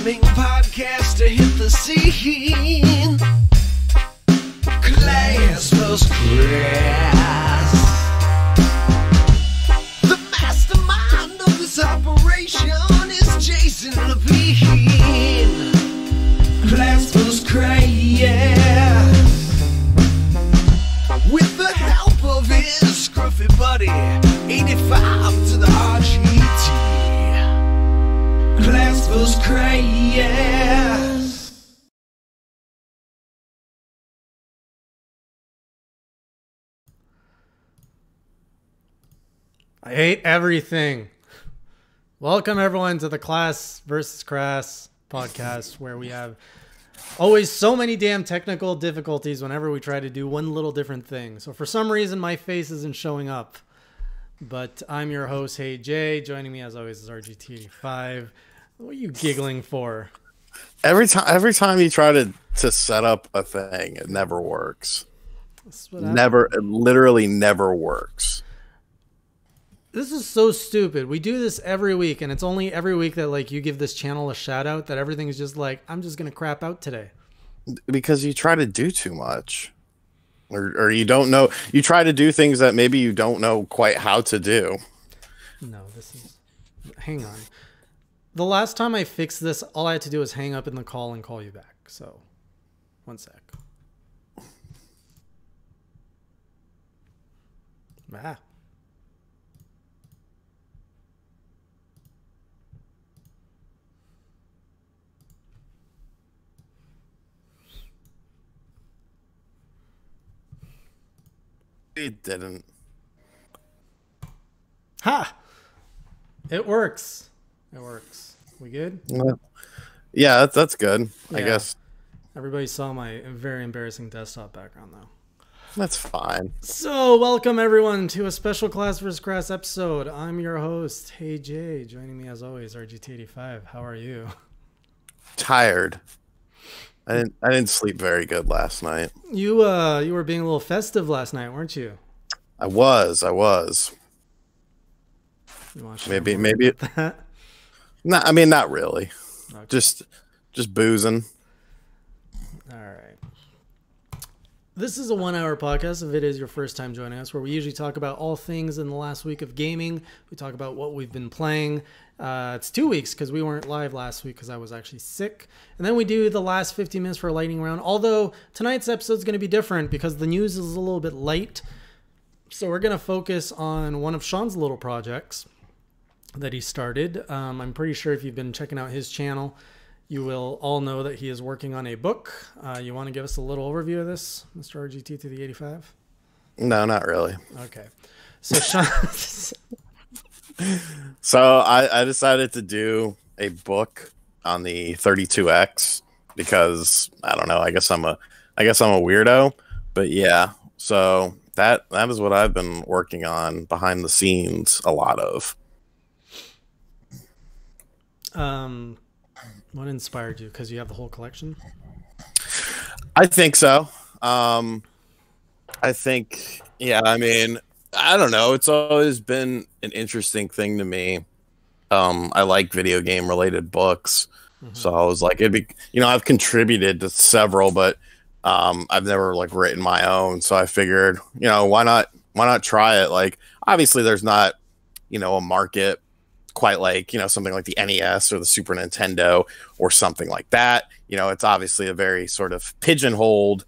gaming podcast to hit the scene. Class vs. Crass. The mastermind of this operation is Jason Levine. Class vs. Crass. With the help of his scruffy buddy, 85 to the RGT. Class vs. Crass. I hate everything. Welcome everyone to the Class vs. Crass podcast, where we have always so many damn technical difficulties whenever we try to do one little different thing. So for some reason, my face isn't showing up. But I'm your host, Hey Jay. Joining me as always is RGT85. What are you giggling for? Every time you try to set up a thing, it never works. It literally never works. This is so stupid. We do this every week, and it's only every week that like you give this channel a shout out that everything's just like, I'm just gonna crap out today. Because you try to do too much. Or you don't know, you try to do things that maybe you don't know quite how to do. No, hang on. The last time I fixed this, all I had to do was hang up in the call and call you back. So, one sec. Ah. It didn't. Ha! It works. It works. We good? Yeah, that's good. Yeah. I guess. Everybody saw my very embarrassing desktop background, though. That's fine. So, welcome everyone to a special Class vs. Crass episode. I'm your host, Hey Jay. Joining me as always, RGT85. How are you? Tired. I didn't sleep very good last night. You were being a little festive last night, weren't you? I was. Maybe. No, I mean, not really. Okay. Just boozing. All right. This is a 1-hour podcast. If it is your first time joining us, where we usually talk about all things in the last week of gaming. We talk about what we've been playing. It's 2 weeks because we weren't live last week because I was actually sick. And then we do the last 15 minutes for a lightning round. Although tonight's episode is going to be different because the news is a little bit light. So we're going to focus on one of Shawn's little projects that he started. I'm pretty sure if you've been checking out his channel, you will all know that he is working on a book. You want to give us a little overview of this, Mr. RGT to the 85? No, not really. Okay. So Shawn... So I decided to do a book on the 32X because I don't know. I guess I'm a weirdo, but yeah. So that is what I've been working on behind the scenes. A lot of. What inspired you? Because you have the whole collection. I think so. I think, yeah. I mean, I don't know. It's always been an interesting thing to me. I like video game related books. Mm-hmm. So I was like, it'd be, I've contributed to several, but I've never like written my own. So I figured, why not try it? Like, obviously there's not, a market quite like, something like the NES or the Super Nintendo or something like that. It's obviously a very sort of pigeonholed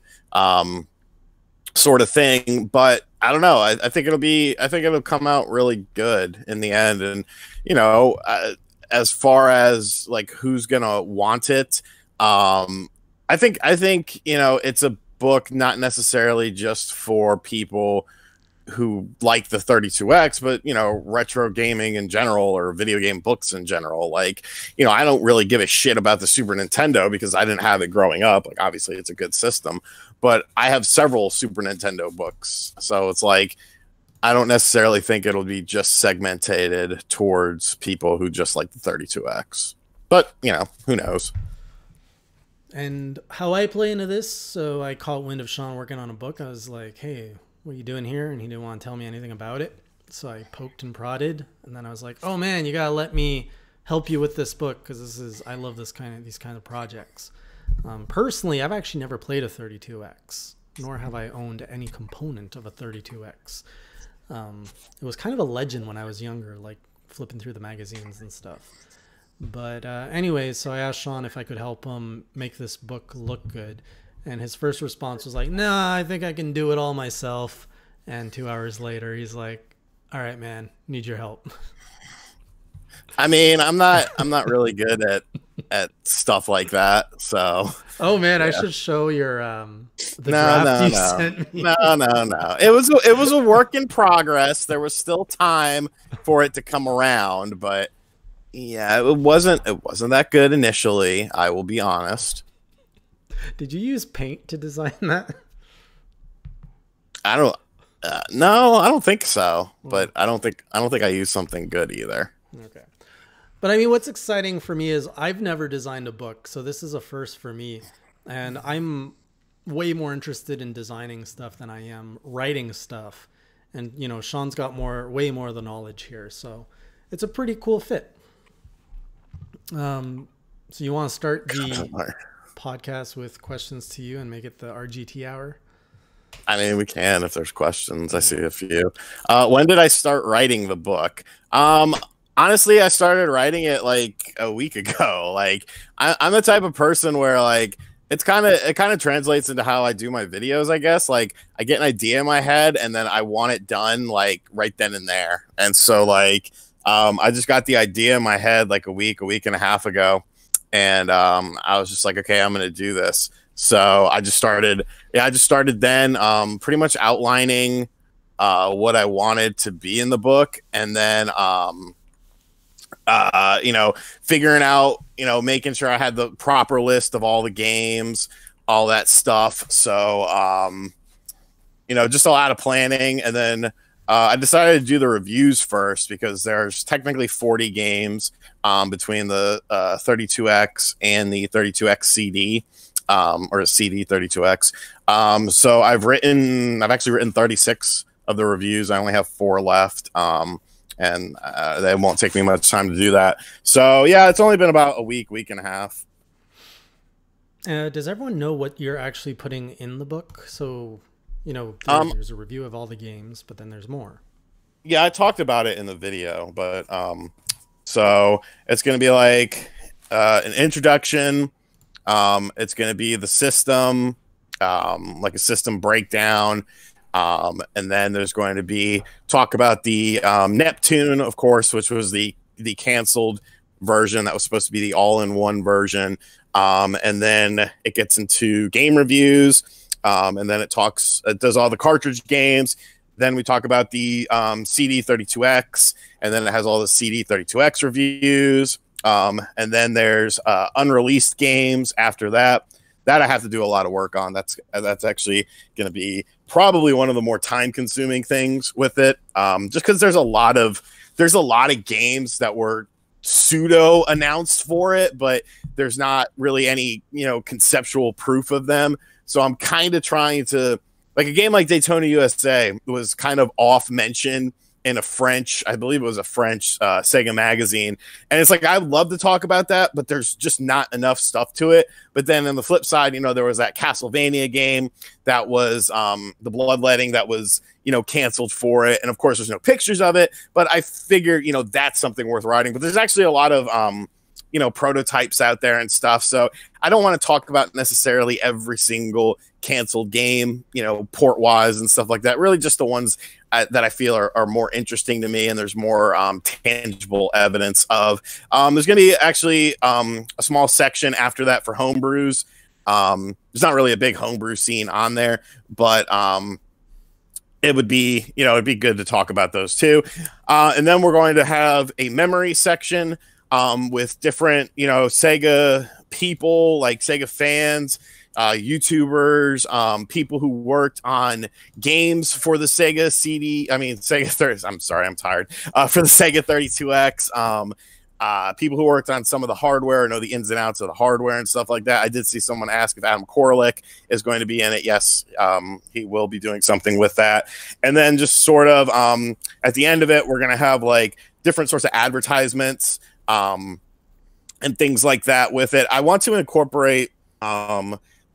sort of thing, but I don't know. I think it'll come out really good in the end. And, as far as like who's going to want it, I think, it's a book, not necessarily just for people who like the 32X, but, retro gaming in general or video game books in general. Like, I don't really give a shit about the Super Nintendo because I didn't have it growing up. Like, obviously it's a good system, but I have several Super Nintendo books. So it's like, I don't necessarily think it'll be just segmented towards people who just like the 32X, but who knows? And how I play into this, so I caught wind of Shawn working on a book. I was like, hey, what are you doing here? And he didn't want to tell me anything about it. So I poked and prodded, and then I was like, oh man, you gotta let me help you with this book because I love these kind of projects. Personally, I've actually never played a 32X, nor have I owned any component of a 32X. It was kind of a legend when I was younger, like flipping through the magazines and stuff. But anyways, so I asked Shawn if I could help him make this book look good. And his first response was like, nah, I think I can do it all myself. And 2 hours later, he's like, all right, man, need your help. I mean, I'm not really good at stuff like that. So. Oh man, yeah. I should show your the draft you sent me. No. It was a work in progress. There was still time for it to come around, but yeah, it wasn't that good initially. I will be honest. Did you use paint to design that? I don't. No, I don't think so. But I don't think I used something good either. Okay. But I mean, what's exciting for me is I've never designed a book, so this is a first for me. And I'm way more interested in designing stuff than I am writing stuff. And, you know, Shawn's got way more of the knowledge here. So it's a pretty cool fit. So you want to start the podcast with questions to you and make it the RGT hour? I mean, we can if there's questions. I see a few. When did I start writing the book? Honestly, I started writing it like a week ago. Like I'm the type of person where like it kind of translates into how I do my videos, I guess. Like I get an idea in my head and then I want it done like right then and there. And so like I just got the idea in my head like a week and a half ago. And I was just like, okay, I'm going to do this. So I just started then pretty much outlining what I wanted to be in the book. And then you know, figuring out, you know, making sure I had the proper list of all the games, all that stuff. So, you know, just a lot of planning. And then I decided to do the reviews first because there's technically 40 games between the 32X and the 32X CD, or CD 32X. So I've actually written 36 of the reviews. I only have 4 left. And that won't take me much time to do that. So yeah, it's only been about a week and a half. Does everyone know what you're actually putting in the book? So, you know, there's a review of all the games, but then there's more. Yeah, I talked about it in the video, but so it's going to be like an introduction. It's going to be the system, like a system breakdown. And then there's going to be talk about the Neptune, of course, which was the canceled version that was supposed to be the all-in-one version. And then it gets into game reviews. And then it does all the cartridge games. Then we talk about the CD 32X, and then it has all the CD 32X reviews. And then there's unreleased games after that. That I have to do a lot of work on. That's actually going to be probably one of the more time-consuming things with it. Just because there's a lot of games that were pseudo announced for it, but there's not really any, you know, conceptual proof of them. So I'm kind of trying to, like, a game like Daytona USA was kind of off mention in a French, I believe it was a French Sega magazine. And it's like, I'd love to talk about that, but there's just not enough stuff to it. But then on the flip side, you know, there was that Castlevania game that was the Bloodletting that was, you know, canceled for it. And of course, there's no pictures of it, but I figured, you know, that's something worth writing. But there's actually a lot of, you know, prototypes out there and stuff. So I don't want to talk about necessarily every single canceled game, you know, port wise and stuff like that. Really just the ones that I feel are more interesting to me, and there's more tangible evidence of. There's going to be actually a small section after that for homebrews. There's not really a big homebrew scene on there, but it would be, you know, it'd be good to talk about those too. And then we're going to have a memory section with different, you know, Sega people, like Sega fans, YouTubers, people who worked on games for the Sega Sega 30. I'm sorry, I'm tired. For the Sega 32X, people who worked on some of the hardware, know the ins and outs of the hardware and stuff like that. I did see someone ask if Adam Korlick is going to be in it. Yes, he will be doing something with that. And then just sort of at the end of it, we're going to have like different sorts of advertisements. and things like that with it. I want to incorporate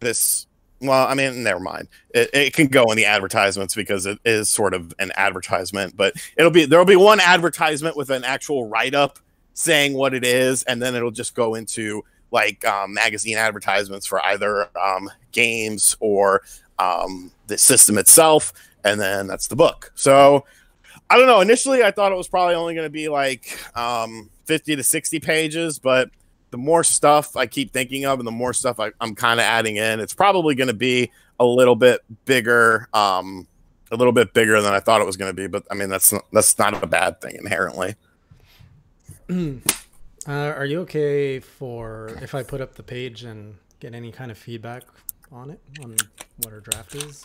this. Well, I mean, never mind. It can go in the advertisements because it is sort of an advertisement, but there'll be one advertisement with an actual write-up saying what it is, and then it'll just go into like magazine advertisements for either games or the system itself, and then that's the book. So I don't know. Initially, I thought it was probably only going to be like 50 to 60 pages, but the more stuff I keep thinking of and the more stuff I'm kind of adding in, it's probably going to be a little bit bigger than I thought it was going to be. But I mean, that's not a bad thing inherently. Are you okay if I put up the page and get any kind of feedback on it, on what our draft is?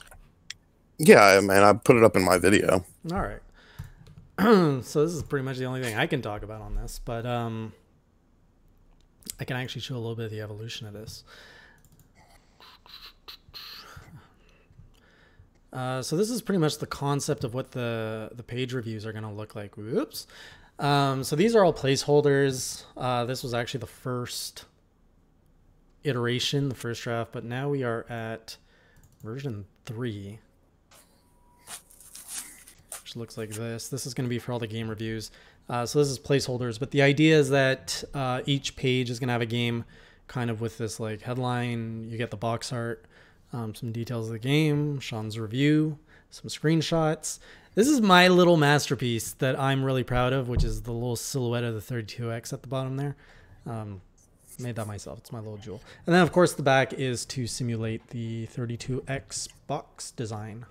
Yeah, man, I put it up in my video. All right. So this is pretty much the only thing I can talk about on this, but I can actually show a little bit of the evolution of this. So this is pretty much the concept of what the page reviews are going to look like. Whoops. So these are all placeholders. This was actually the first iteration, the first draft, but now we are at version 3. Which looks like this. This is going to be for all the game reviews. So this is placeholders, but the idea is that each page is going to have a game kind of with this like headline. You get the box art, some details of the game, Shawn's review, some screenshots. This is my little masterpiece that I'm really proud of, which is the little silhouette of the 32X at the bottom there. Made that myself. It's my little jewel. And then, of course, the back is to simulate the 32X box design.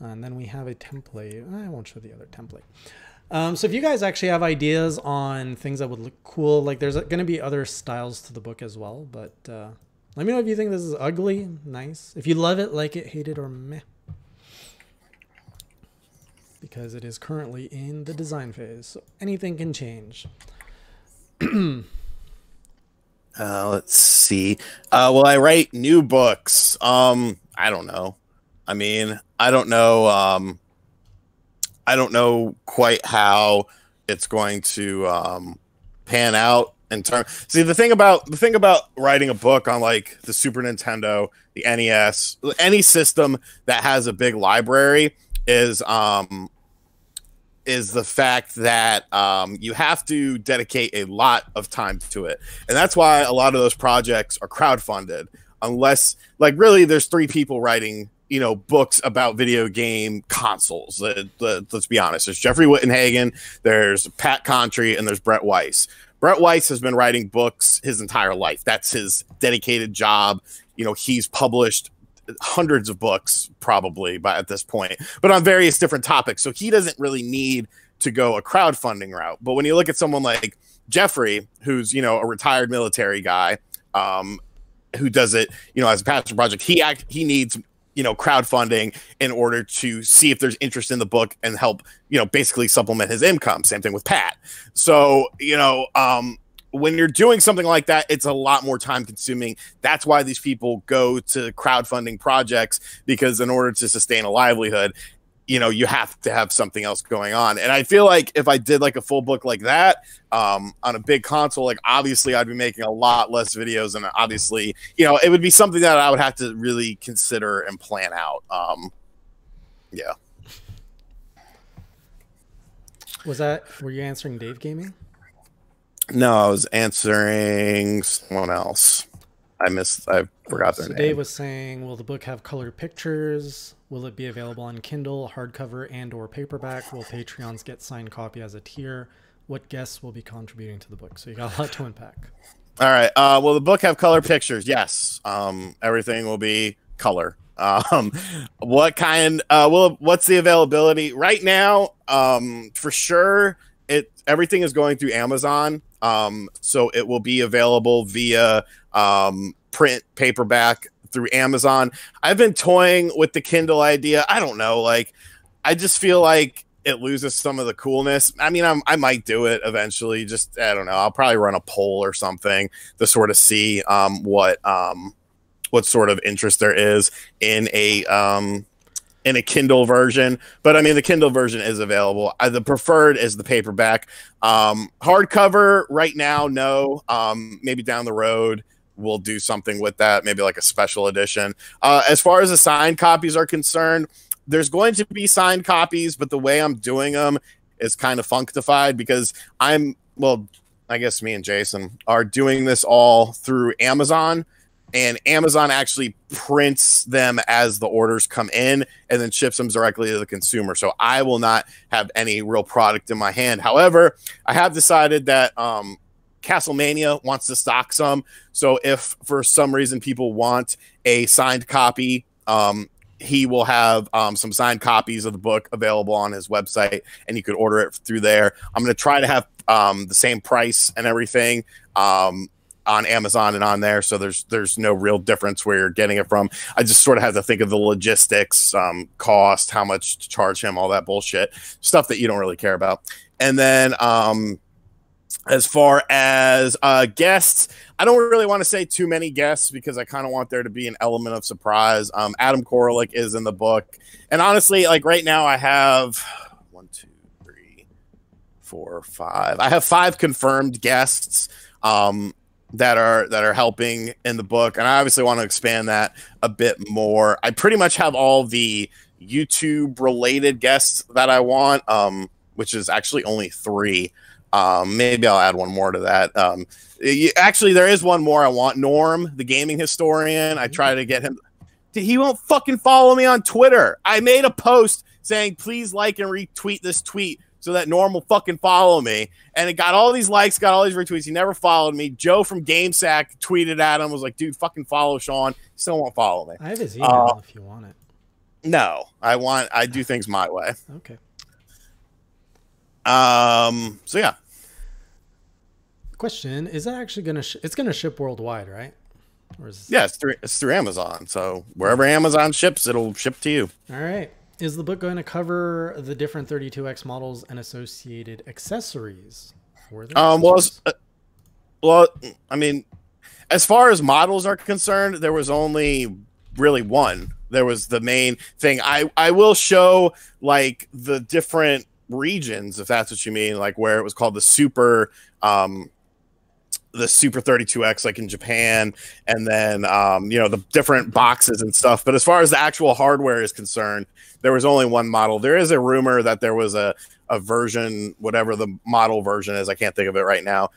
And then we have a template. I won't show the other template. So if you guys actually have ideas on things that would look cool, like there's going to be other styles to the book as well, but let me know if you think this is ugly, nice. If you love it, like it, hate it, or meh. Because it is currently in the design phase, so anything can change. Let's see. Will I write new books? I don't know. I mean, I don't know. I don't know quite how it's going to pan out in terms. See, the thing about writing a book on like the Super Nintendo, the NES, any system that has a big library is the fact that you have to dedicate a lot of time to it, and that's why a lot of those projects are crowdfunded. Unless, like, really, there's 3 people writing, you know, books about video game consoles. Let's be honest. There's Jeffrey Wittenhagen, there's Pat Contry, and there's Brett Weiss. Brett Weiss has been writing books his entire life. That's his dedicated job. You know, he's published hundreds of books probably at this point, but on various different topics. So he doesn't really need to go a crowdfunding route. But when you look at someone like Jeffrey, who's, you know, a retired military guy, who does it, you know, as a passion project, he needs, you know, crowdfunding in order to see if there's interest in the book and help, you know, basically supplement his income. Same thing with Pat. So, you know, when you're doing something like that, it's a lot more time consuming. That's why these people go to crowdfunding projects, because in order to sustain a livelihood, you know, you have to have something else going on. And I feel like if I did like a full book like that on a big console, like obviously I'd be making a lot less videos, and obviously, you know, it would be something that I would have to really consider and plan out. Yeah. Were you answering Dave Gaming? No, I was answering someone else. I forgot their name. Dave was saying, will the book have colored pictures? Will it be available on Kindle, hardcover, and or paperback? Will Patreons get signed copy as a tier? What guests will be contributing to the book? So you got a lot to unpack. All right. Will the book have color pictures? Yes. Everything will be color. What kind? What's the availability right now? For sure, everything is going through Amazon. So it will be available via print, paperback, through Amazon. I've been toying with the Kindle idea. I don't know. Like, I just feel like it loses some of the coolness. I mean, I might do it eventually. Just, I don't know. I'll probably run a poll or something to sort of see what sort of interest there is in in a Kindle version, but I mean the Kindle version is available. The preferred is the paperback. Hardcover right now, no. Maybe down the road we'll do something with that, maybe like a special edition. As far as the signed copies are concerned, there's going to be signed copies, but the way I'm doing them is kind of functified because I guess me and Jason are doing this all through Amazon, and Amazon actually prints them as the orders come in and then ships them directly to the consumer. So I will not have any real product in my hand. However, I have decided that Castlemania wants to stock some. So if for some reason people want a signed copy, he will have some signed copies of the book available on his website, and you could order it through there. I'm going to try to have the same price and everything on Amazon and on there, so there's no real difference where you're getting it from. I just sort of have to think of the logistics, cost, how much to charge him, all that bullshit, stuff that you don't really care about. And then as far as guests, I don't really want to say too many guests because I kind of want there to be an element of surprise. Adam Koralik is in the book. And honestly, like right now I have 1, 2, 3, 4, 5. I have 5 confirmed guests that are helping in the book. And I obviously want to expand that a bit more. I pretty much have all the YouTube related guests that I want, which is actually only 3. Maybe I'll add one more to that. Actually, there is one more I want. Norm, the gaming historian. I try to get him. He won't fucking follow me on Twitter. I made a post saying, please like and retweet this tweet so that Norm will fucking follow me. And it got all these likes, got all these retweets. He never followed me. Joe from GameSack tweeted at him, was like, dude, fucking follow Shawn. He still won't follow me. I have his email if you want it. No, I do things my way. Okay. So yeah. Question: is that actually gonna? It's gonna ship worldwide, right? Or is... Yeah, it's through Amazon. So wherever Amazon ships, it'll ship to you. All right. Is the book going to cover the different 32X models and associated accessories? Well, I mean, as far as models are concerned, there was only really one. There was the main thing. I will show like the different regions, if that's what you mean, like where it was called the Super 32X, like in Japan, and then the different boxes and stuff. But as far as the actual hardware is concerned, there was only one model. There is a rumor that there was a version, whatever the model version is, I can't think of it right now,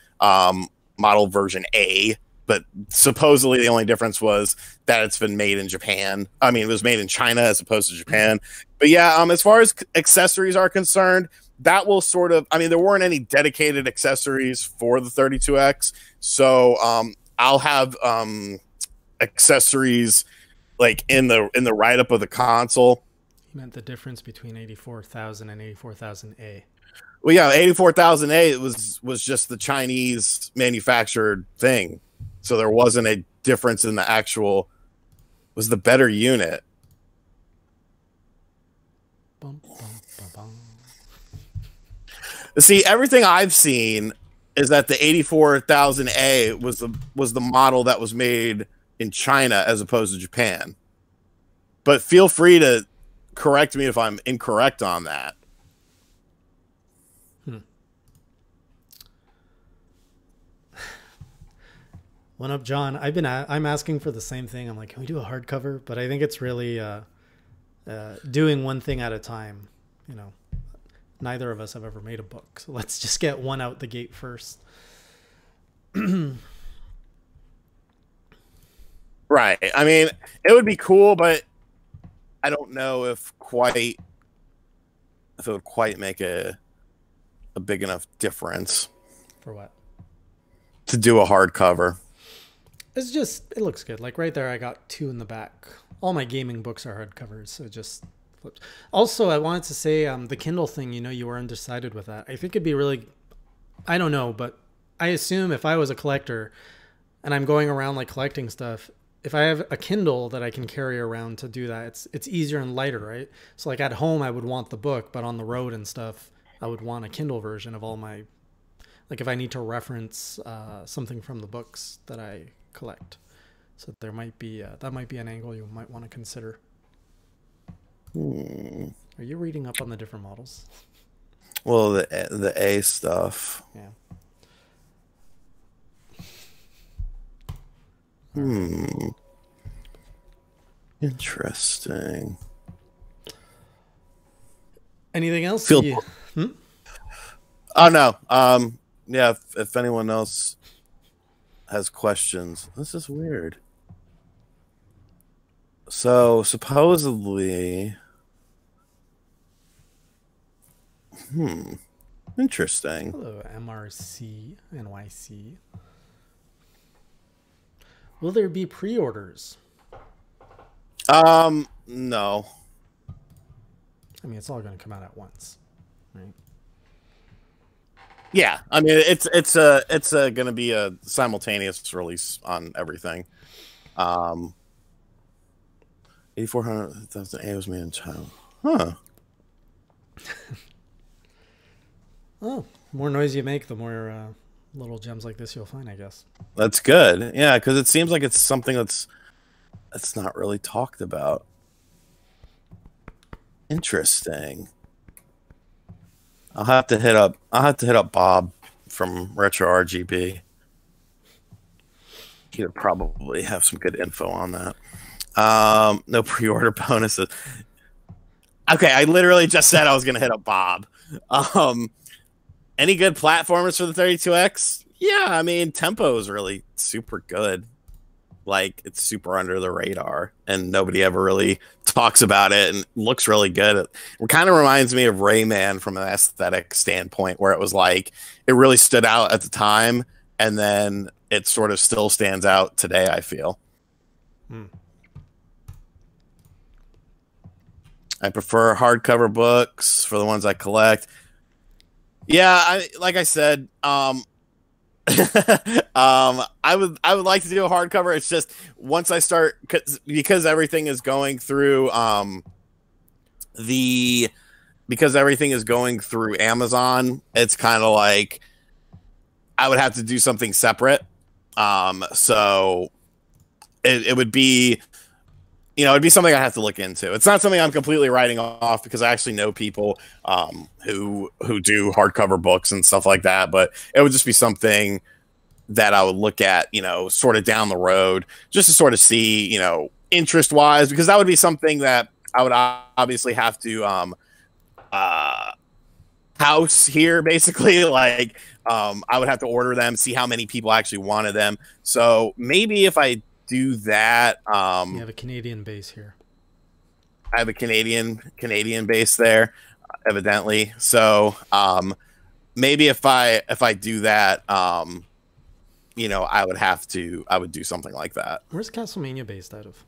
model version A, but supposedly the only difference was that it's been made in Japan. I mean, it was made in China as opposed to Japan. But yeah, as far as accessories are concerned, that will sort of, I mean, there weren't any dedicated accessories for the 32X. So I'll have accessories like in the write-up of the console. You meant the difference between 84,000 and 84,000A. Well, yeah, 84,000A was just the Chinese manufactured thing. So there wasn't a difference in the actual, was the better unit. Bum, bum, bum, bum. See, everything I've seen is that the 84,000A was the model that was made in China as opposed to Japan. But feel free to correct me if I'm incorrect on that. One up, John. I'm asking for the same thing. I'm like, can we do a hardcover? But I think it's really doing one thing at a time. You know, neither of us have ever made a book, so let's just get one out the gate first. Right. I mean, it would be cool, but I don't know if it would quite make a big enough difference. For what? To do a hardcover. It's just, it looks good. Like right there, I got 2 in the back. All my gaming books are hardcovers, so it just flips. Also, I wanted to say the Kindle thing, you were undecided with that. I think it'd be really, I don't know, but I assume if I was a collector and I'm going around like collecting stuff, if I have a Kindle that I can carry around to do that, it's easier and lighter, right? So like at home, I would want the book, but on the road and stuff, I would want a Kindle version of all my, like if I need to reference something from the books that I collect. So there might be, that might be an angle you might want to consider. Are you reading up on the different models? Well, the A stuff. Yeah. Interesting. Anything else? Feel- Oh no. Yeah. If anyone else has questions, this is weird. So supposedly, interesting. Hello, MRC NYC. Will there be pre-orders? No. I mean, it's all going to come out at once, right? Yeah, I mean it's going to be a simultaneous release on everything. 8,400,000 A was made in China. Huh. Oh, more noise you make, the more little gems like this you'll find, I guess. That's good. Yeah, because it seems like it's something that's not really talked about. Interesting. I'll have to hit up Bob from Retro RGB. He would probably have some good info on that. No pre-order bonuses. Okay, I literally just said I was gonna hit up Bob. Any good platformers for the 32X? Yeah, I mean Tempo is really super good. Like it's super under the radar, and nobody ever really talks about it, and looks really good. It kind of reminds me of Rayman from an aesthetic standpoint, where it was like it really stood out at the time, and then it sort of still stands out today, I feel. I prefer hardcover books for the ones I collect. Yeah, like I said, I would like to do a hardcover. It's just once I start, because everything is going through Amazon, it's kind of like I would have to do something separate. So it would be, it'd be something I have to look into. It's not something I'm completely writing off, because I actually know people who do hardcover books and stuff like that. But it would just be something that I would look at, sort of down the road, just to sort of see, interest wise, because that would be something that I would obviously have to house here, basically. Like I would have to order them, see how many people actually wanted them. So maybe if I do that, you have a Canadian base here. I have a Canadian base there, evidently. So maybe if I do that, I would do something like that. Where's Castlemania based out of?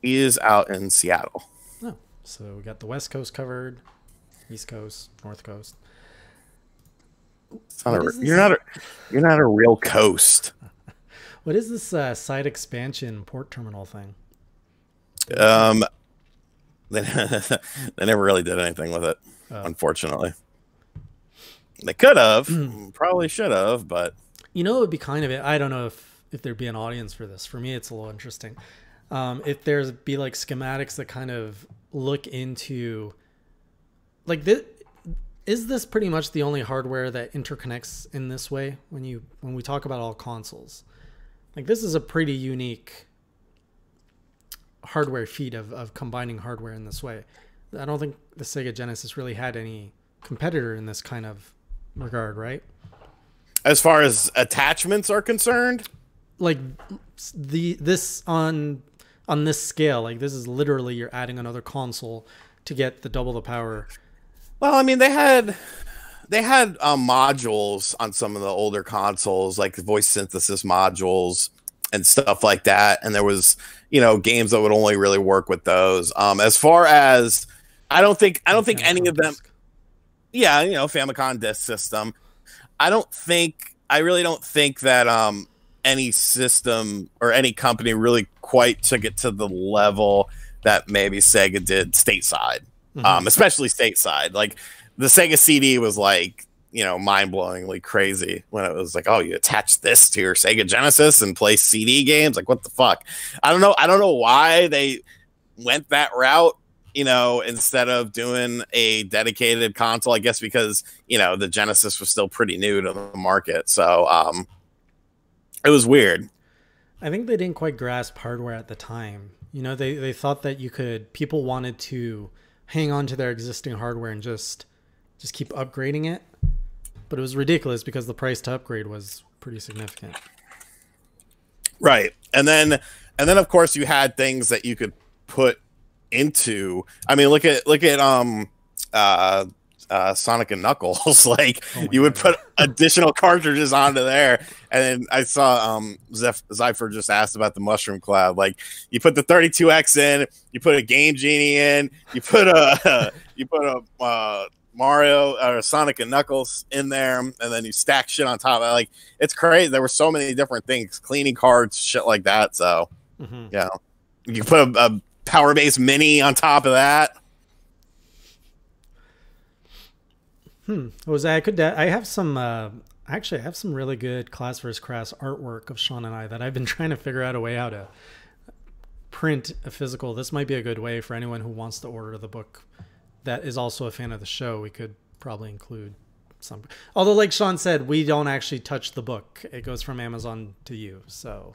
He is out in Seattle. Oh, so we got the West Coast covered, East Coast, North Coast. You're not a real coast. What is this side expansion port terminal thing? They never really did anything with it, unfortunately. They could have, probably should have, but it would be kind of it. I don't know if there'd be an audience for this. For me, it's a little interesting. If there's be like schematics that kind of look into like this. Is this pretty much the only hardware that interconnects in this way when we talk about all consoles? Like this is a pretty unique hardware feat of combining hardware in this way. I don't think the Sega Genesis really had any competitor in this kind of regard, right? As far as attachments are concerned, like this on this scale, like this is literally you're adding another console to get the double the power. Well, I mean, they had modules on some of the older consoles, like voice synthesis modules and stuff like that. And there was, games that would only really work with those. As far as, I don't think any of them. Yeah, Famicom Disk System. I really don't think that any system or any company really quite took it to the level that maybe Sega did stateside. Especially stateside. Like the Sega CD was like, mind-blowingly crazy when it was like, oh, you attach this to your Sega Genesis and play CD games. Like, what the fuck? I don't know why they went that route. you know, instead of doing a dedicated console, I guess because, you know, the Genesis was still pretty new to the market. So it was weird. I think they didn't quite grasp hardware at the time. You know, they thought that people wanted to hang on to their existing hardware and just keep upgrading it. But it was ridiculous because the price to upgrade was pretty significant. Right. And then of course you had things that you could put into, I mean, look at Sonic and Knuckles. Like, you would put additional cartridges onto there. And then I saw Zypher just asked about the Mushroom Cloud. Like, you put the 32X in, you put a Game Genie in, you put a Mario or Sonic and Knuckles in there, and then you stack shit on top of it. Like, it's crazy. There were so many different things, cleaning cards, shit like that. So yeah, you put a Power Base Mini on top of that. Jose, I have some actually I have some really good Class vs. Crass artwork of Shawn and I that I've been trying to figure out a way how to print a physical. This might be a good way for anyone who wants to order the book that is also a fan of the show. We could probably include some, although like Shawn said, we don't actually touch the book. It goes from Amazon to you. So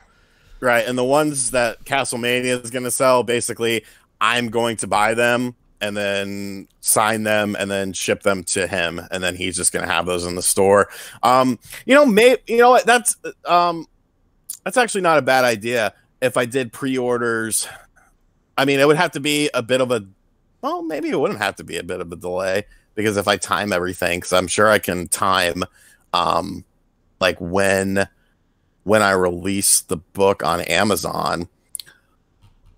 right. And the ones that Castlemania is going to sell, basically I'm going to buy them and then sign them and then ship them to him, and then he's just going to have those in the store. That's actually not a bad idea. If I did pre-orders, I mean, it would have to be a bit of a, well, maybe it wouldn't have to be a bit of a delay, because if I time everything, because I'm sure I can time like when I release the book on Amazon,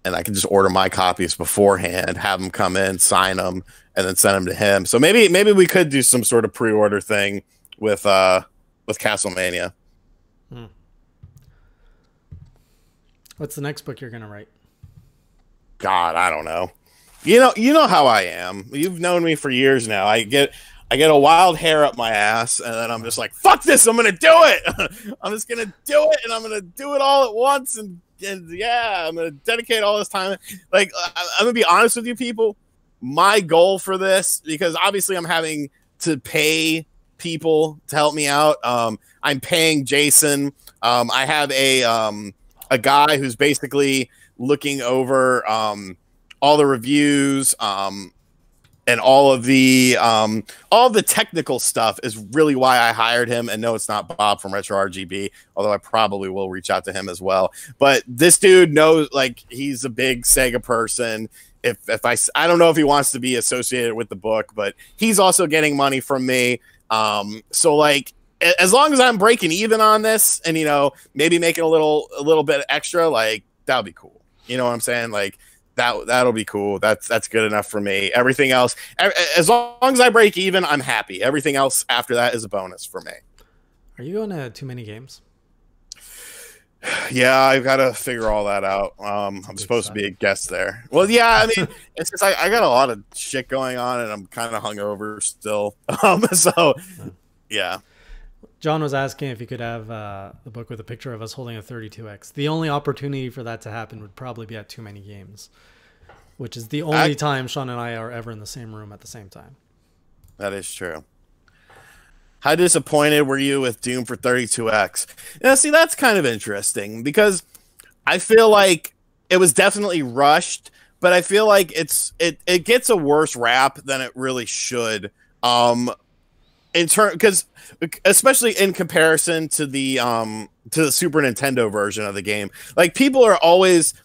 and I can just order my copies beforehand, have them come in, sign them, and then send them to him. So maybe we could do some sort of pre-order thing with Castlemania. What's the next book you're gonna write? God, I don't know. You know how I am. You've known me for years now. I get a wild hair up my ass, and then I'm just like, fuck this, I'm gonna do it. I'm just gonna do it, and I'm gonna do it all at once, and yeah, I'm gonna dedicate all this time. Like, I'm gonna be honest with you people. My goal for this, because obviously I'm having to pay people to help me out. I'm paying Jason. I have a guy who's basically looking over all the reviews, and all of the technical stuff is really why I hired him. And no, it's not Bob from Retro RGB, although I probably will reach out to him as well. But this dude knows, like, he's a big Sega person. If I don't know if he wants to be associated with the book, but he's also getting money from me. So like, as long as I'm breaking even on this, and, you know, maybe making a little bit extra, like, that'll be cool. You know what I'm saying? Like, that'll be cool. That's good enough for me. Everything else, as long as I break even, I'm happy. Everything else after that is a bonus for me. Are you going to too many games? Yeah, I've got to figure all that out. I'm supposed to be a guest there. Well, yeah, I mean, it's just I got a lot of shit going on, and I'm kind of hungover still. So, yeah. John was asking if you could have the book with a picture of us holding a 32X. The only opportunity for that to happen would probably be at Too Many Games, which is the only time Shawn and I are ever in the same room at the same time. That is true. How disappointed were you with Doom for 32X? Yeah, see, that's kind of interesting, because I feel like it was definitely rushed, but I feel like it gets a worse rap than it really should. Because especially in comparison to the Super Nintendo version of the game, like, people are always,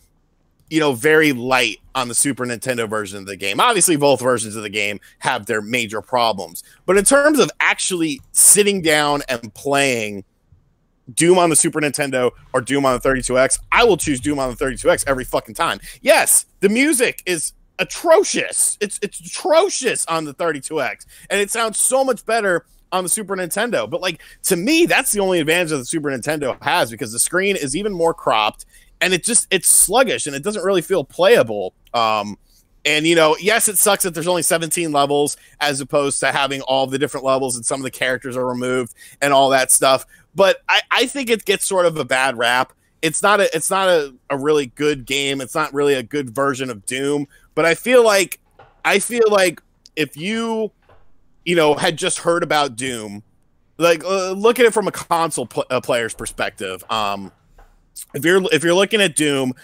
you know, very light on the Super Nintendo version of the game. Obviously, both versions of the game have their major problems, but in terms of actually sitting down and playing Doom on the Super Nintendo or Doom on the 32X, I will choose Doom on the 32X every fucking time. Yes, the music is atrocious. It's atrocious on the 32X, and it sounds so much better on the Super Nintendo. But, like, to me, that's the only advantage that the Super Nintendo has, because the screen is even more cropped, and it's sluggish, and it doesn't really feel playable. And, you know, yes, it sucks that there's only 17 levels as opposed to having all the different levels, and some of the characters are removed and all that stuff. But I think it gets sort of a bad rap. It's not a really good game. It's not really a good version of Doom. But I feel like I feel like if you had just heard about Doom, like look at it from a console player's perspective. If you're looking at Doom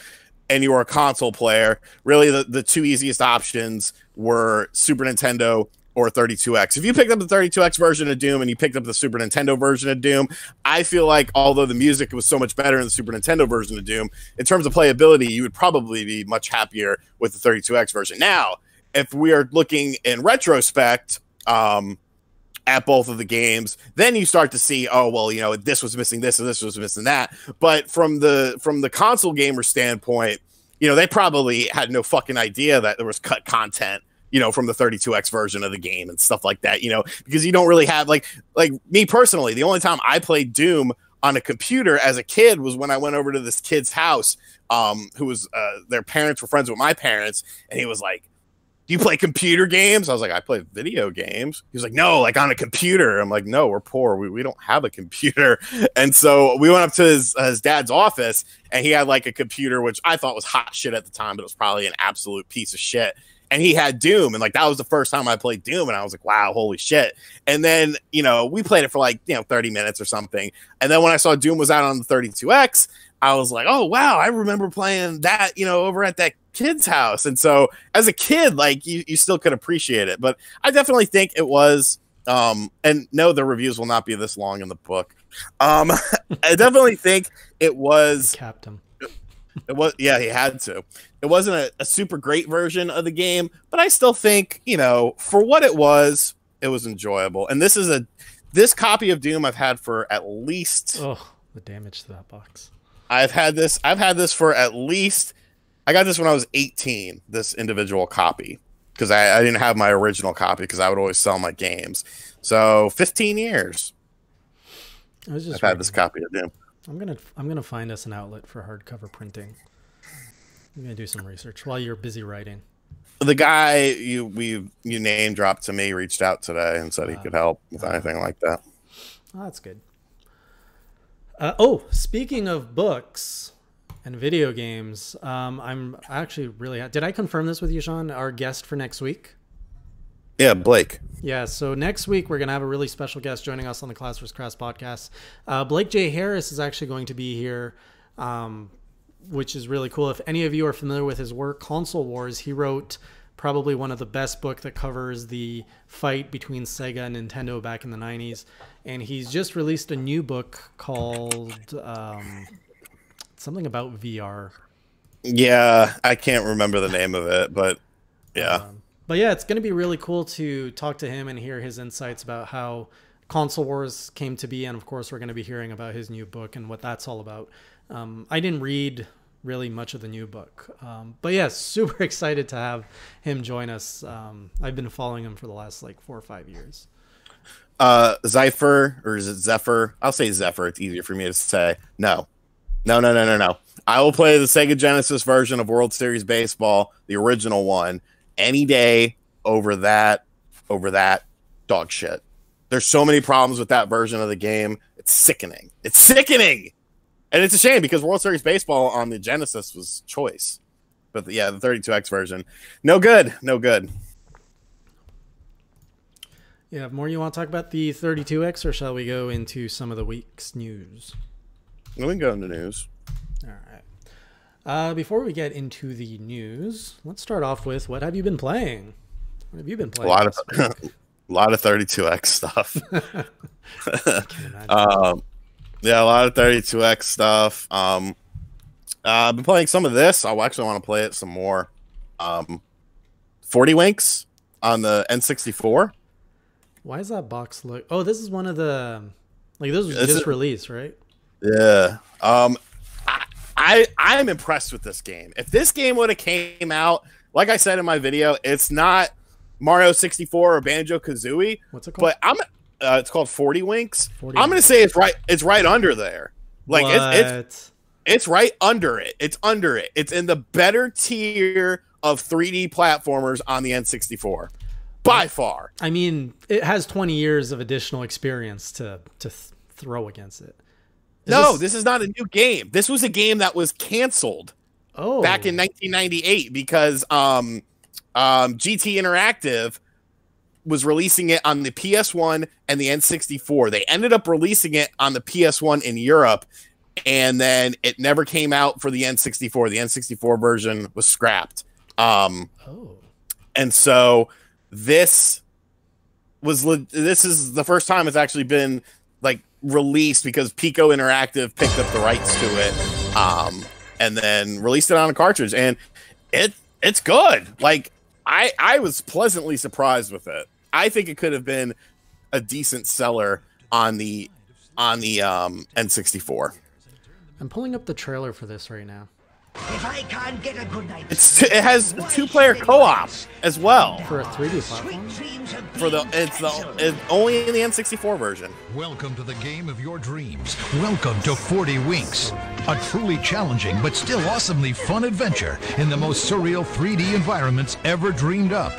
and you were a console player, really the two easiest options were Super Nintendo or 32X. If you picked up the 32X version of Doom and you picked up the Super Nintendo version of Doom, I feel like although the music was so much better in the Super Nintendo version of Doom, in terms of playability, you would probably be much happier with the 32X version. Now, if we are looking in retrospect at both of the games, then you start to see, oh, well, this was missing this and this was missing that. But from the console gamer standpoint, they probably had no fucking idea that there was cut content from the 32X version of the game and stuff like that, because you don't really have like me personally, the only time I played Doom on a computer as a kid was when I went over to this kid's house, who was, their parents were friends with my parents. And he was like, do you play computer games? I was like, I play video games. He was like, no, like on a computer. I'm like, no, we're poor. We don't have a computer. And so we went up to his dad's office and he had like a computer, which I thought was hot shit at the time, but it was probably an absolute piece of shit. And he had Doom, and like that was the first time I played Doom, and I was like, wow, holy shit. And then, we played it for like, 30 minutes or something. And then when I saw Doom was out on the 32X, I was like, oh wow, I remember playing that, over at that kid's house. And so as a kid, like you still could appreciate it. But I definitely think it was, and no, the reviews will not be this long in the book. I definitely think it was capped him. It was, yeah, he had to. It wasn't a super great version of the game, but I still think, for what it was enjoyable. And this copy of Doom I've had for at least. Oh, the damage to that box. I've had this for at least. I got this when I was 18. This individual copy, because I didn't have my original copy because I would always sell my games. So 15 years. I've had this copy of Doom. I'm gonna find us an outlet for hardcover printing. I'm gonna do some research while you're busy writing. The guy you name dropped to me reached out today and said he could help with anything like that. Oh, that's good. Speaking of books and video games, I'm actually really. Did I confirm this with you, Shawn? Our guest for next week. Yeah, Blake. Yeah, so next week we're going to have a really special guest joining us on the Class vs. Crass podcast. Blake J. Harris is actually going to be here, which is really cool. If any of you are familiar with his work, Console Wars, he wrote probably one of the best book that covers the fight between Sega and Nintendo back in the 90s. And he's just released a new book called something about VR. Yeah, I can't remember the name of it, but yeah. But yeah, it's going to be really cool to talk to him and hear his insights about how Console Wars came to be. And of course, we're going to be hearing about his new book and what that's all about. I didn't read really much of the new book. But yeah, super excited to have him join us. I've been following him for the last like 4 or 5 years. Zypher, or is it Zephyr? I'll say Zephyr. It's easier for me to say. No. I will play the Sega Genesis version of World Series Baseball, the original one, any day over that dog shit. There's so many problems with that version of the game. It's sickening. And it's a shame because World Series Baseball on the Genesis was choice. But the 32X version, no good. You have more you want to talk about the 32X, or shall we go into some of the week's news? We can go into news. All right. Before we get into the news, let's start off with what have you been playing? What have you been playing? A lot of 32X stuff. I can imagine. Yeah, a lot of 32X stuff. I've been playing some of this. I actually want to play it some more. 40 Winks on the N64. Why is that box look? Oh, this is one of the this was just released, right? Yeah. I'm impressed with this game. If this game would have came out, like I said in my video, it's not Mario 64 or Banjo-Kazooie. What's it called? But it's called 40 Winks. I'm gonna say it's right under there. Like it's right under it. It's under it. It's in the better tier of 3D platformers on the N64. By far. I mean, it has 20 years of additional experience to throw against it. This is not a new game. This was a game that was canceled back in 1998 because GT Interactive was releasing it on the PS1 and the N64. They ended up releasing it on the PS1 in Europe, and then it never came out for the N64. The N64 version was scrapped. And so this is the first time it's actually been like released because Pico Interactive picked up the rights to it, and then released it on a cartridge, and it's good. Like I was pleasantly surprised with it. I think it could have been a decent seller on the N64. I'm pulling up the trailer for this right now. If I can't get a good night, it has 2-player co-op as well For a 3D platform? for it's only in the N64 version. Welcome to the game of your dreams. Welcome to 40 Winks, a truly challenging but still awesomely fun adventure in the most surreal 3D environments ever dreamed up.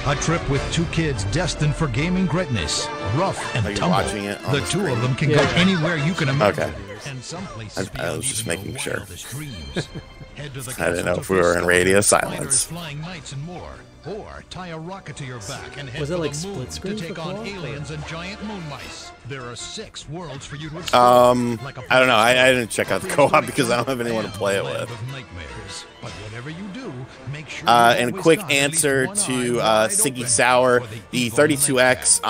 A trip with two kids destined for gaming greatness, rough and Are you tumble. watching it on The the two screen? of them can go anywhere you can imagine. Okay. And some places I was beyond just even your making sure. wildest dreams. Head to the I didn't know castles if we of were in Frisco, radio fighters, silence. flying knights, and more. Or tie a rocket to your back and head Was it for like the moon split screen to for take on co-op, or- aliens and giant moon mice. There are 6 worlds for you to explore. Like a I don't know. I didn't check out the co-op because I don't have anyone to play it land with. of nightmares. But whatever you do, make sure And a quick answer to Siggy Sauer, the 32X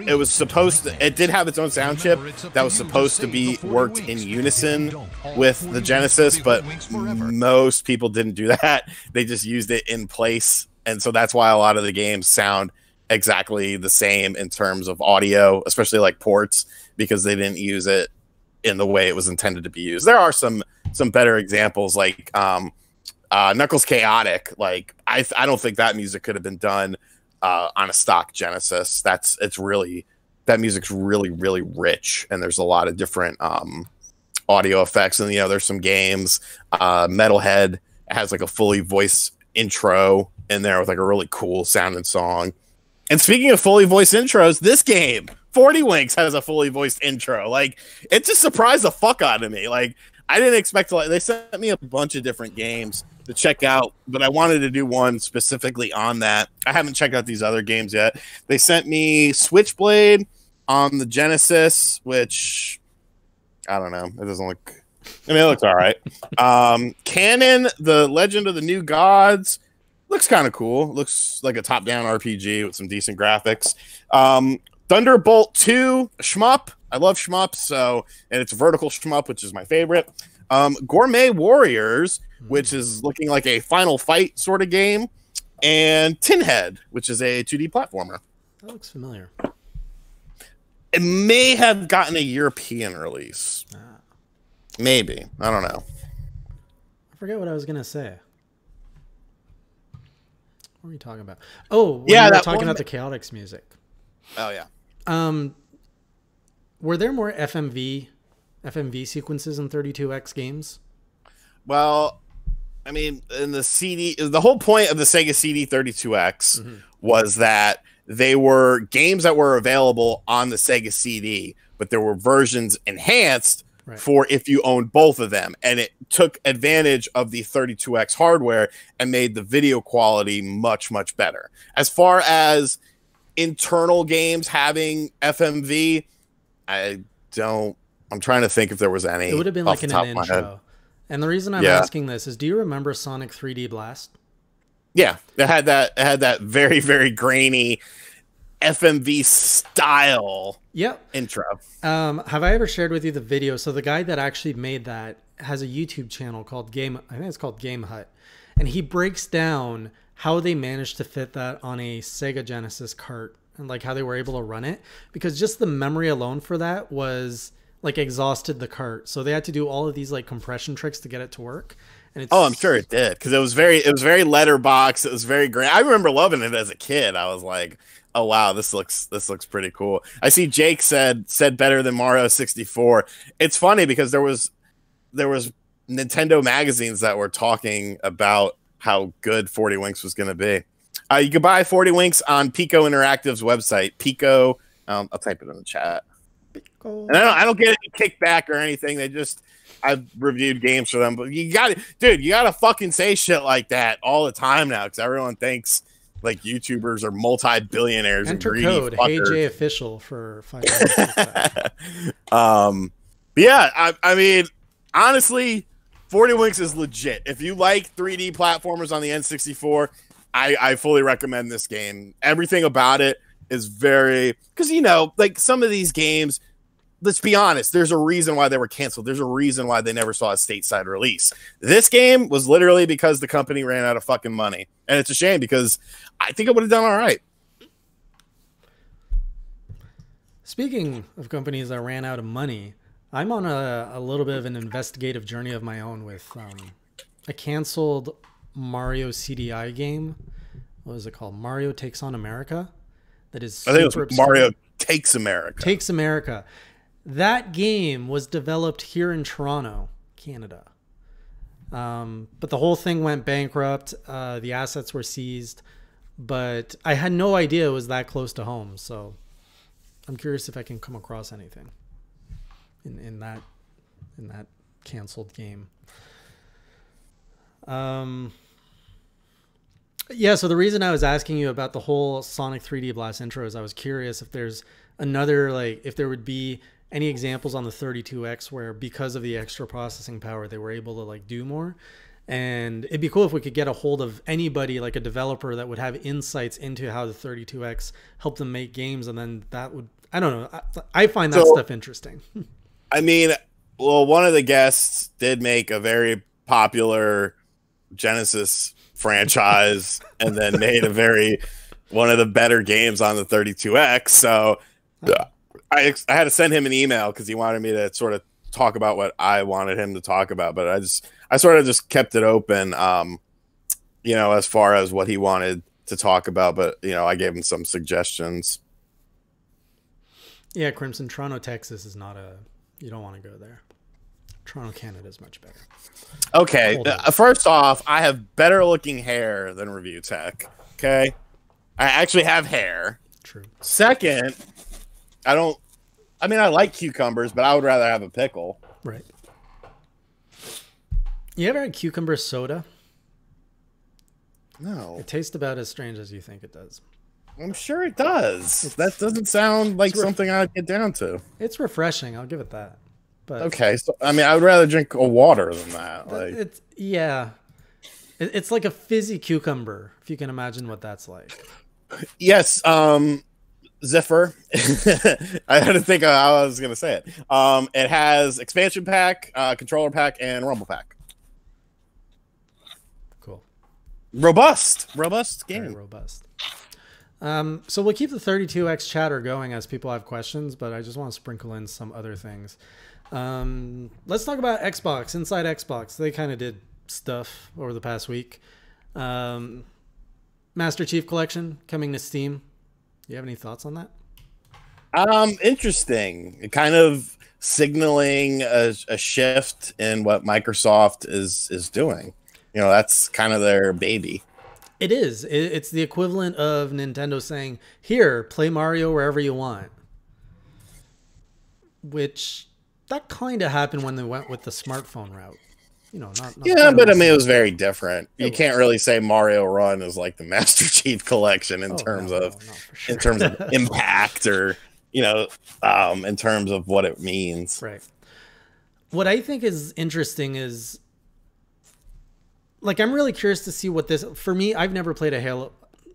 it was supposed to, it did have its own sound chip that was supposed to be worked in unison with the Genesis, but most people didn't do that. They just used it in place, and so that's why a lot of the games sound exactly the same in terms of audio, especially like ports, because they didn't use it in the way it was intended to be used. There are some better examples, like Knuckles Chaotic. Like I don't think that music could have been done on a stock Genesis. That music's really, really rich, and there's a lot of different audio effects. And there's some games. Metalhead has like a fully voiced intro in there with like a really cool sounding song. And speaking of fully voiced intros, this game, 40 Winks, has a fully voiced intro. Like, it just surprised the fuck out of me. Like, I didn't expect to. They sent me a bunch of different games to check out, but I wanted to do one specifically on that. I haven't checked out these other games yet. They sent me Switchblade on the Genesis, which I don't know. It doesn't look. I mean, it looks all right. Canon, the Legend of the New Gods. Looks kind of cool. Looks like a top-down RPG with some decent graphics. Thunderbolt 2, shmup. I love shmups, and it's a vertical shmup, which is my favorite. Gourmet Warriors, which is looking like a Final Fight sort of game. And Tinhead, which is a 2D platformer. That looks familiar. It may have gotten a European release. Maybe. I don't know. I forget what I was going to say. What were you talking about? Oh, yeah, we were that talking one about the Chaotix music. Oh, yeah. Were there more FMV sequences in 32X games? Well, I mean, in the CD, the whole point of the Sega CD 32X was that they were games that were available on the Sega CD, but there were versions enhanced for if you owned both of them. And it took advantage of the 32X hardware and made the video quality much, much better. As far as internal games having FMV, I'm trying to think if there was any. It would have been like in an intro. And the reason I'm asking this is, do you remember Sonic 3D Blast? Yeah, it had that very, very grainy FMV style intro. Have I ever shared with you the video? So the guy that actually made that has a YouTube channel called I think it's called Game Hut. And he breaks down how they managed to fit that on a Sega Genesis cart and like how they were able to run it, because just the memory alone for that was like exhausted the cart. So they had to do all of these like compression tricks to get it to work. And I'm sure it did, because it was very letterbox. It was very great. I remember loving it as a kid. I was like, oh wow, this looks pretty cool. I see Jake said better than Mario 64. It's funny because there was Nintendo magazines that were talking about how good 40 Winks was going to be. You can buy 40 Winks on Pico Interactive's website. Pico, I'll type it in the chat. And I don't get any kickback or anything. I've reviewed games for them, but you gotta fucking say shit like that all the time now because everyone thinks like YouTubers are multi-billionaires. Enter and code fuckers. HeyJayOfficial for 5 minutes. Yeah, I mean, honestly, 40 Winks is legit. If you like 3D platformers on the N64, I fully recommend this game. Everything about it is very, because like some of these games, let's be honest, there's a reason why they were canceled. There's a reason why they never saw a stateside release. This game was literally because the company ran out of fucking money. And it's a shame because I think it would have done all right. Speaking of companies that ran out of money, I'm on a little bit of an investigative journey of my own with a canceled Mario CDI game. What was it called? Mario Takes on America. That is, I think it was Mario Takes America. Takes America. That game was developed here in Toronto, Canada. But the whole thing went bankrupt. The assets were seized. But I had no idea it was that close to home. So I'm curious if I can come across anything in that canceled game. Yeah, so the reason I was asking you about the whole Sonic 3D Blast intro is I was curious if there's another, like, if there would be any examples on the 32X where because of the extra processing power, they were able to, like, do more. And it'd be cool if we could get a hold of anybody, like a developer that would have insights into how the 32X helped them make games. And then that would, I don't know. I find that stuff interesting. I mean, well, one of the guests did make a very popular Genesis franchise and then made one of the better games on the 32X. So I had to send him an email because he wanted me to sort of talk about what I wanted him to talk about, but I sort of just kept it open, as far as what he wanted to talk about, but I gave him some suggestions. Yeah, Crimson, Toronto, Texas is not you don't want to go there. Toronto, Canada is much better. Okay, first off, I have better looking hair than Review Tech. Okay, I actually have hair. True. Second, I like cucumbers, but I would rather have a pickle. Right. You ever had cucumber soda? No. It tastes about as strange as you think it does. I'm sure it does. That doesn't sound like something I'd get down to. It's refreshing. I'll give it that. But okay, so I would rather drink a water than that. Like, it's like a fizzy cucumber, if you can imagine what that's like. Yes, Ziffer. I had to think of how I was going to say it. It has expansion pack, controller pack, and rumble pack. Cool. Robust game. Very robust. So we'll keep the 32X chatter going as people have questions, but I just want to sprinkle in some other things. Let's talk about Xbox. Inside Xbox, they kind of did stuff over the past week. Master Chief Collection coming to Steam. Do you have any thoughts on that? Interesting. Kind of signaling a shift in what Microsoft is doing. That's kind of their baby. It is. It's the equivalent of Nintendo saying, "Here, play Mario wherever you want." Which that kind of happened when they went with the smartphone route. Not but it was very different. You can't really say Mario Run is like the Master Chief Collection in terms of impact or in terms of what it means. Right. What I think is interesting is, like, I'm really curious to see what this. For me, I've never played a Halo.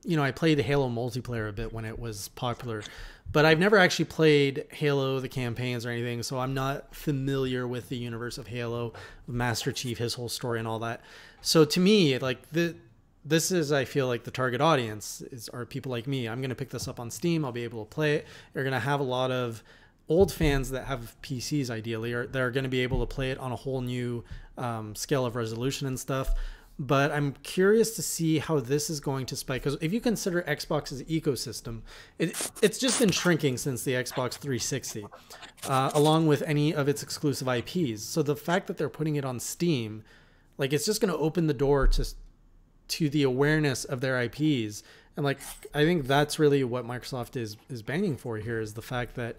I played Halo multiplayer a bit when it was popular, but I've never actually played Halo, the campaigns or anything, so I'm not familiar with the universe of Halo, Master Chief, his whole story and all that. So to me, like, this is, I feel like the target audience are people like me. I'm going to pick this up on Steam. I'll be able to play it. You're going to have a lot of old fans that have PCs, ideally, or they're going to be able to play it on a whole new scale of resolution and stuff. But I'm curious to see how this is going to spike. Because if you consider Xbox's ecosystem, it's just been shrinking since the Xbox 360, along with any of its exclusive IPs. So the fact that they're putting it on Steam, like, it's just going to open the door to the awareness of their IPs. And, like, I think that's really what Microsoft is banging for here, is the fact that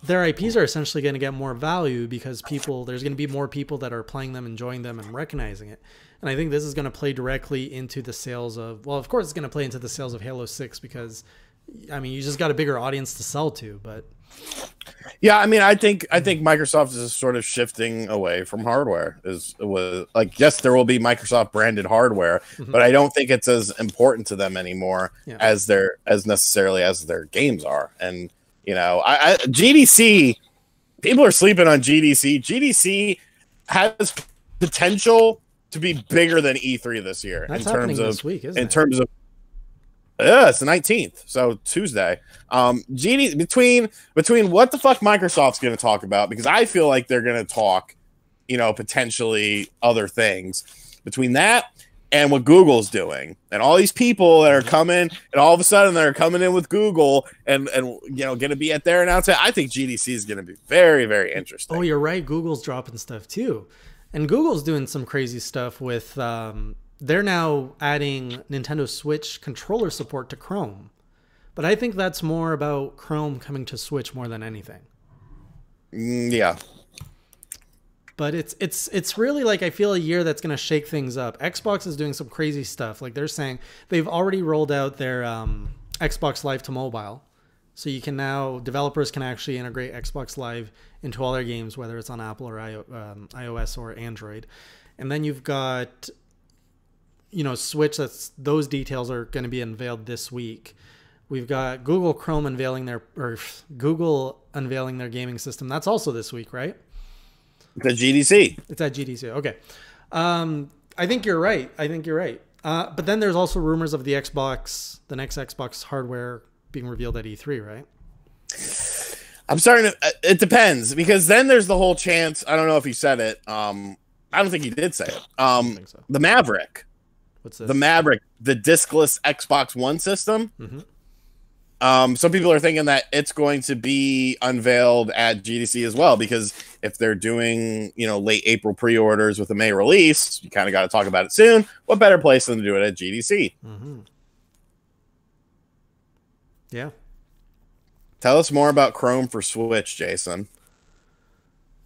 their IPs are essentially going to get more value because there's going to be more people that are playing them, enjoying them, and recognizing it. And I think this is going to play directly into the sales of, well, of course it's going to play into the sales of Halo 6 because, I mean, you just got a bigger audience to sell to, but. Yeah, I mean, I think Microsoft is sort of shifting away from hardware. Like, yes, there will be Microsoft branded hardware, but I don't think it's as important to them anymore as necessarily as their games are. And you know, GDC, people are sleeping on GDC. GDC has potential to be bigger than E3 this year. That's happening this week, isn't it? In terms of yeah, it's the 19th, so Tuesday. Between what the fuck Microsoft's going to talk about, because I feel like they're going to talk, you know, potentially other things. Between that and what Google's doing, and all these people that are coming, and all of a sudden they're coming in with Google, and you know, going to be at their announcement. I think GDC is going to be very, very interesting. Oh, you're right. Google's dropping stuff too, and Google's doing some crazy stuff with. They're now adding Nintendo Switch controller support to Chrome. But I think that's more about Chrome coming to Switch more than anything. Yeah. But it's really like, I feel a year that's going to shake things up. Xbox is doing some crazy stuff. Like they're saying they've already rolled out their Xbox Live to mobile. So you can now, developers can actually integrate Xbox Live into all their games, whether it's on Apple or iOS or Android. And then you've got, you know, Switch. Those details are going to be unveiled this week. We've got Google Chrome unveiling Google unveiling their gaming system. That's also this week, right? The GDC. It's at GDC. Okay. I think you're right. But then there's also rumors of the next Xbox hardware being revealed at E3, right? I'm starting to. It depends, because then there's the whole chance. I don't know if he said it. I don't think he did say it. I don't think so. The Maverick. What's this? The Maverick, the discless Xbox One system. Some people are thinking that it's going to be unveiled at GDC as well, because if they're doing, you know, late April pre-orders with a May release, you kind of got to talk about it soon. What better place than to do it at GDC? Yeah. Tell us more about Chrome for Switch, Jason.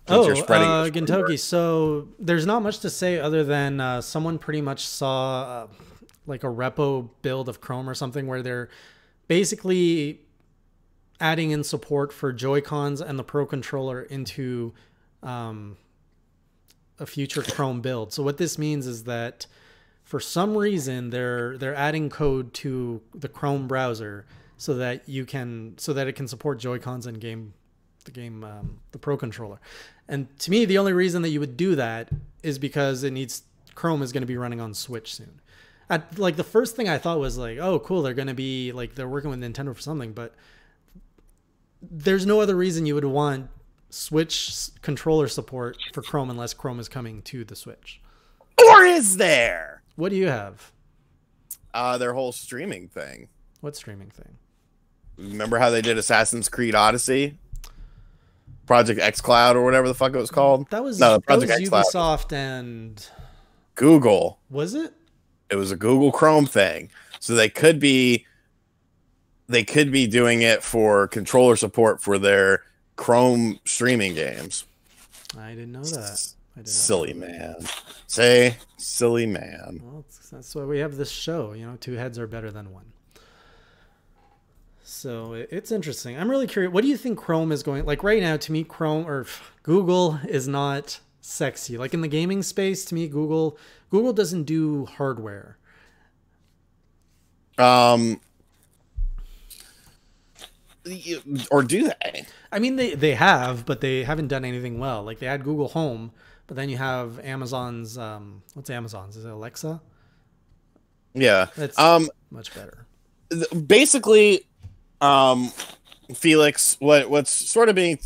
Gintoki. So there's not much to say other than someone pretty much saw like a repo build of Chrome or something where they're basically adding in support for Joy-Cons and the Pro Controller into a future Chrome build. So what this means is that for some reason they're adding code to the Chrome browser so that it can support Joy-Cons and the Pro Controller. And to me, the only reason that you would do that is because Chrome is going to be running on Switch soon. Like the first thing I thought was like, oh, cool, they're going to be like, they're working with Nintendo for something, but there's no other reason you would want Switch controller support for Chrome unless Chrome is coming to the Switch. Or is there? What do you have? Their whole streaming thing. What streaming thing? Remember how they did Assassin's Creed Odyssey? Project xCloud or whatever the fuck it was called? Project xCloud. Ubisoft and Google. Was it? It was a Google Chrome thing. So they could be doing it for controller support for their Chrome streaming games. I didn't know that. Silly man. Say silly man. Well, that's why we have this show. You know, two heads are better than one. So it's interesting. I'm really curious. What do you think Chrome is going? Like right now, to me, Google is not sexy. Like in the gaming space, to me, Google doesn't do hardware. Or do they? I mean, they have, but they haven't done anything well. Like they had Google Home, but then you have Amazon's. What's Amazon's? Is it Alexa? Yeah, that's much better. Basically, Felix, what's sort of being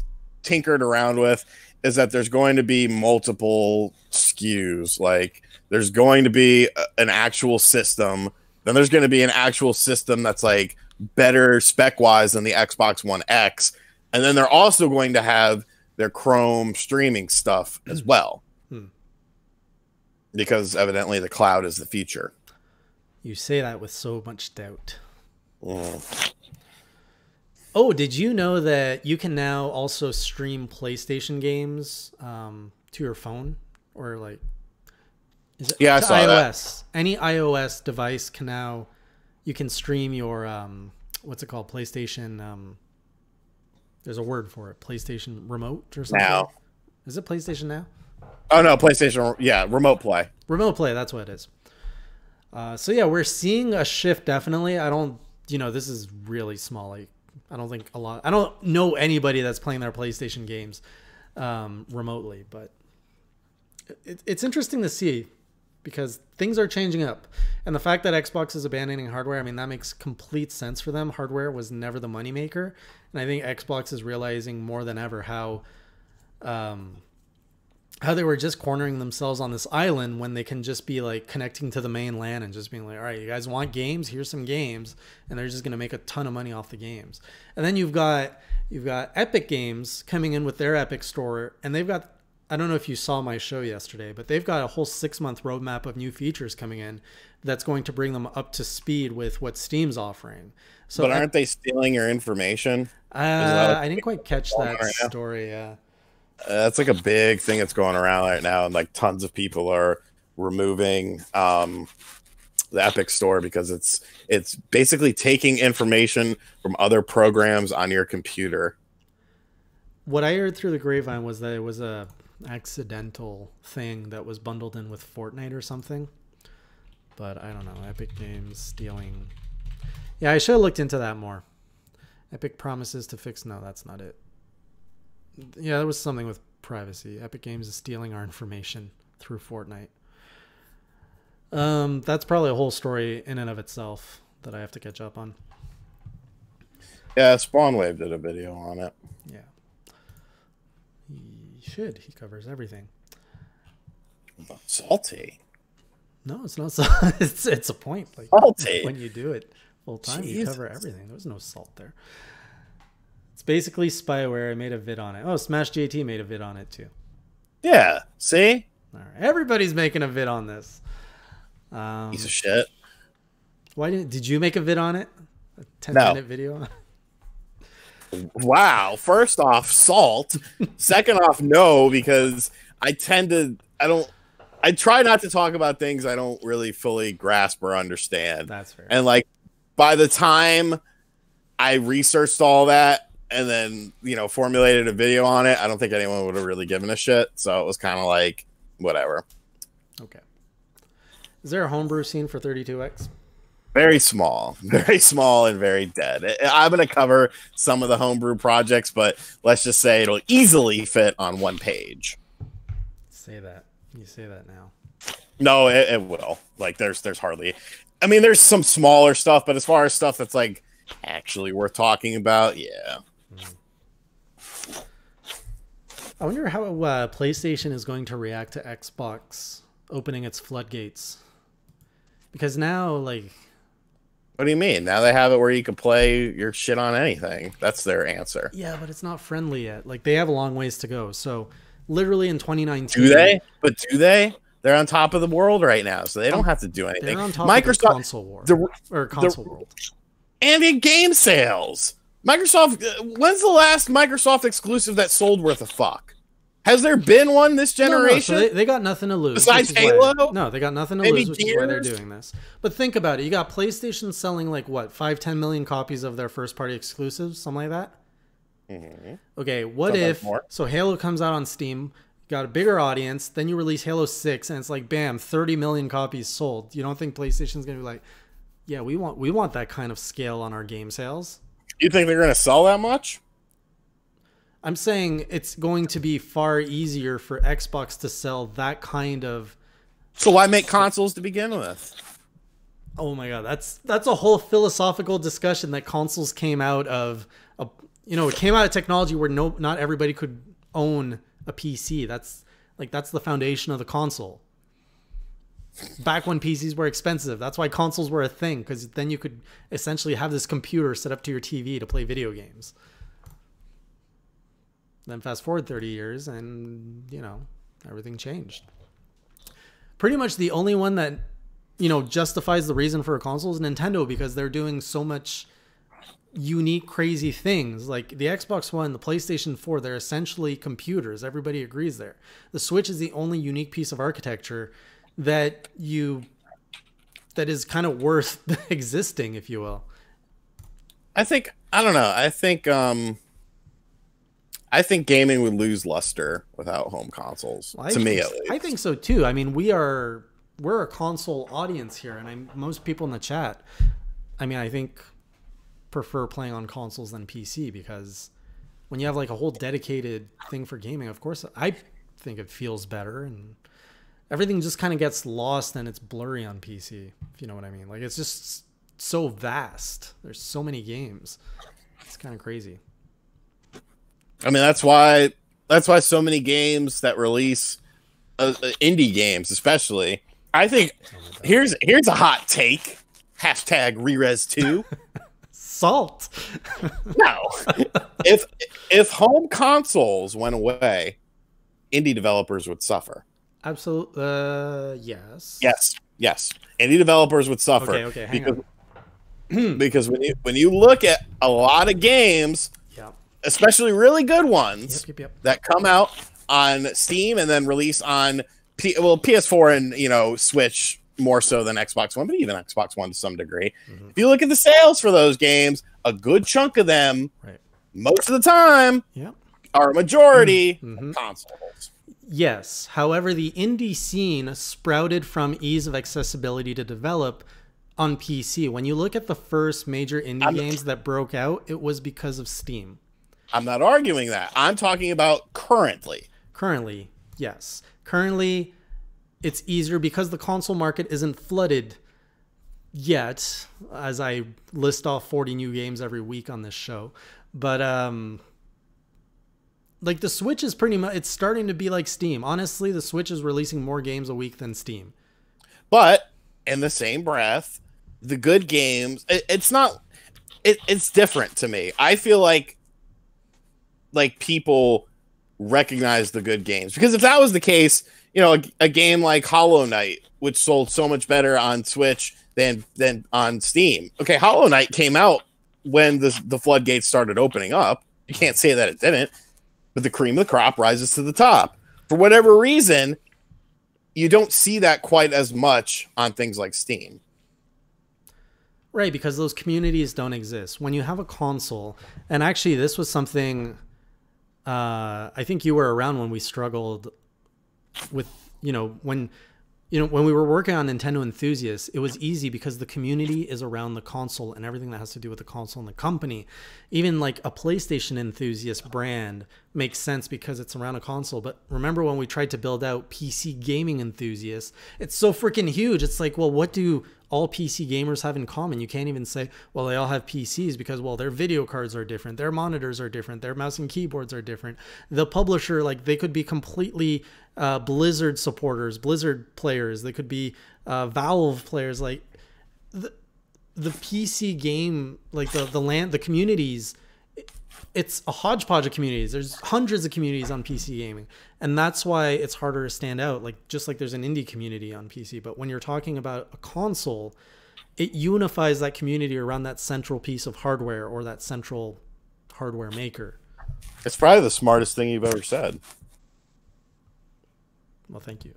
tinkered around with is that there's going to be multiple SKUs. Like there's going to be an actual system, then there's going to be an actual system that's like better spec wise than the Xbox One X, and then they're also going to have their Chrome streaming stuff as well, because evidently the cloud is the future. You say that with so much doubt. Oh, did you know that you can now also stream PlayStation games to your phone, or like, is it Yeah, I to saw iOS? that. Any iOS device can now, you can stream your what's it called? PlayStation. There's a word for it. PlayStation Remote or something. Now. Is it PlayStation Now? Oh no, PlayStation. Yeah, remote play. Remote play. That's what it is. So yeah, we're seeing a shift. Definitely. I don't. This is really small. Like, I don't think a lot. I don't know anybody that's playing their PlayStation games remotely, but it's interesting to see because things are changing up, and the fact that Xbox is abandoning hardware, I mean, that makes complete sense for them. Hardware was never the moneymaker, and I think Xbox is realizing more than ever how they were just cornering themselves on this island when they can just be like connecting to the main LAN and just being like, all right, you guys want games? Here's some games. And they're just going to make a ton of money off the games. And then you've got Epic Games coming in with their Epic store. And they've got, I don't know if you saw my show yesterday, but they've got a whole 6-month roadmap of new features coming in that's going to bring them up to speed with what Steam's offering. So, But aren't they stealing your information? I didn't quite catch that story. Yeah. That's like a big thing that's going around right now, and like tons of people are removing the Epic Store because it's basically taking information from other programs on your computer. What I heard through the grapevine was that it was a accidental thing that was bundled in with Fortnite or something. But I don't know. Epic Games stealing. Yeah, I should have looked into that more. Epic promises to fix. No, that's not it. Yeah, there was something with privacy. Epic Games is stealing our information through Fortnite. That's probably a whole story in and of itself that I have to catch up on. Yeah, Spawnwave did a video on it. Yeah. He should. He covers everything. Salty. No, it's not. It's a point. Like, salty. When you do it full time, you Jesus. cover everything. There was no salt there. It's basically spyware. I made a vid on it. Oh, Smash JT made a vid on it too. Yeah. See? All right. Everybody's making a vid on this. Piece of shit. Why did you make a vid on it? A 10-minute video? Wow. First off, salt. Second off, no, because I try not to talk about things I don't really fully grasp or understand. That's fair. And like by the time I researched all that and then, formulated a video on it, I don't think anyone would have really given a shit. So it was kind of like, whatever. Okay. Is there a homebrew scene for 32X? Very small and very dead. I'm going to cover some of the homebrew projects, but let's just say it'll easily fit on one page. Say that. You say that now. No, it will. Like there's hardly, I mean, there's some smaller stuff, but as far as stuff that's like actually worth talking about, yeah. I wonder how PlayStation is going to react to Xbox opening its floodgates. Because now, like... What do you mean? Now they have it where you can play your shit on anything. That's their answer. Yeah, but it's not friendly yet. Like, they have a long ways to go. So, literally in 2019... Do they? But do they? They're on top of the world right now, so they don't have to do anything. They're on top Microsoft, of the console war. Or console world. And in game sales. Microsoft... When's the last Microsoft exclusive that sold worth a fuck? Has there been one this generation? No, so they got nothing to lose. Besides Halo? No, they got nothing to Maybe lose, which is why they're doing this. But think about it. You got PlayStation selling like, what, 5-10 million copies of their first-party exclusives? Something like that? Mm-hmm. Okay, what if... More. So Halo comes out on Steam, got a bigger audience, then you release Halo 6, and it's like, bam, 30 million copies sold. You don't think PlayStation's going to be like, yeah, we want that kind of scale on our game sales? You think they're going to sell that much? I'm saying it's going to be far easier for Xbox to sell that kind of... So why make consoles to begin with? Oh my god, that's a whole philosophical discussion that consoles came out of... it came out of technology where not everybody could own a PC. That's the foundation of the console. Back when PCs were expensive. That's why consoles were a thing, because then you could essentially have this computer set up to your TV to play video games. Then fast forward 30 years and, everything changed. Pretty much the only one that, justifies the reason for a console is Nintendo, because they're doing so much unique, crazy things. Like the Xbox One, the PlayStation 4, they're essentially computers. Everybody agrees there. The Switch is the only unique piece of architecture that is kind of worth existing, if you will. I don't know. I think gaming would lose luster without home consoles. Well, to me, at least. I think so too. I mean, we're a console audience here, and most people in the chat, I mean, I think prefer playing on consoles than PC, because when you have like a whole dedicated thing for gaming, of course, I think it feels better, and everything just kind of gets lost and it's blurry on PC, if you know what I mean. Like, it's just so vast. There's so many games. It's kind of crazy. I mean, that's why so many games that release indie games, especially. I think here's a hot take. Hashtag Rerez2. Salt. No. If home consoles went away, indie developers would suffer. Absolutely. Yes. Yes. Indie developers would suffer. Okay. Hang on. Because when you look at a lot of games, especially really good ones that come out on Steam and then release on PS4 and Switch more so than Xbox One, but even Xbox One to some degree. Mm-hmm. If you look at the sales for those games, a good chunk of them, most of the time, are a majority consoles. Yes. However, the indie scene sprouted from ease of accessibility to develop on PC. When you look at the first major indie games that broke out, it was because of Steam. I'm not arguing that. I'm talking about currently. Currently, yes. Currently, it's easier because the console market isn't flooded yet, as I list off 40 new games every week on this show. But like the Switch is pretty much, it's starting to be like Steam. Honestly, the Switch is releasing more games a week than Steam. But in the same breath, the good games, it's different to me. I feel like people recognize the good games, because if that was the case, a game like Hollow Knight, which sold so much better on Switch than on Steam. Okay, Hollow Knight came out when the floodgates started opening up. You can't say that it didn't, but the cream of the crop rises to the top. For whatever reason, you don't see that quite as much on things like Steam. Right, because those communities don't exist. When you have a console, and actually this was something, I think you were around when we struggled with, when we were working on Nintendo Enthusiasts, it was easy because the community is around the console and everything that has to do with the console and the company. Even like a PlayStation Enthusiast brand makes sense because it's around a console. But remember when we tried to build out PC gaming enthusiasts, it's so freaking huge. It's like, well, what do all PC gamers have in common? You can't even say, well, they all have PCs, because, well, their video cards are different, their monitors are different, their mouse and keyboards are different. The publisher, like, they could be completely Blizzard supporters, Blizzard players. They could be Valve players. Like the PC game, like the communities, it's a hodgepodge of communities. There's hundreds of communities on PC gaming, and that's why it's harder to stand out. Like, just like there's an indie community on PC, but when you're talking about a console, it unifies that community around that central piece of hardware or that central hardware maker. It's probably the smartest thing you've ever said. Well, thank you.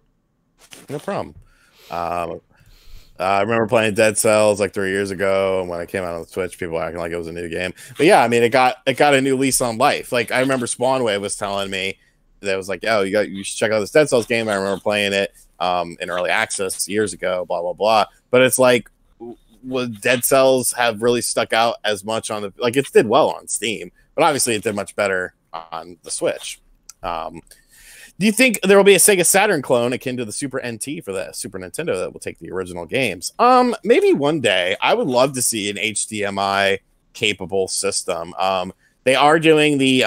No problem. I remember playing Dead Cells like 3 years ago, and when I came out on the Switch, people were acting like it was a new game. But yeah, I mean, it got a new lease on life. Like, I remember Spawnwave was telling me that it was like, oh, you should check out this Dead Cells game. I remember playing it in early access years ago, blah blah blah. But it's like, would Dead Cells have really stuck out as much on it did well on Steam, but obviously it did much better on the Switch. Do you think there will be a Sega Saturn clone akin to the Super NT for the Super Nintendo that will take the original games? Maybe one day. I would love to see an HDMI capable system. They are doing the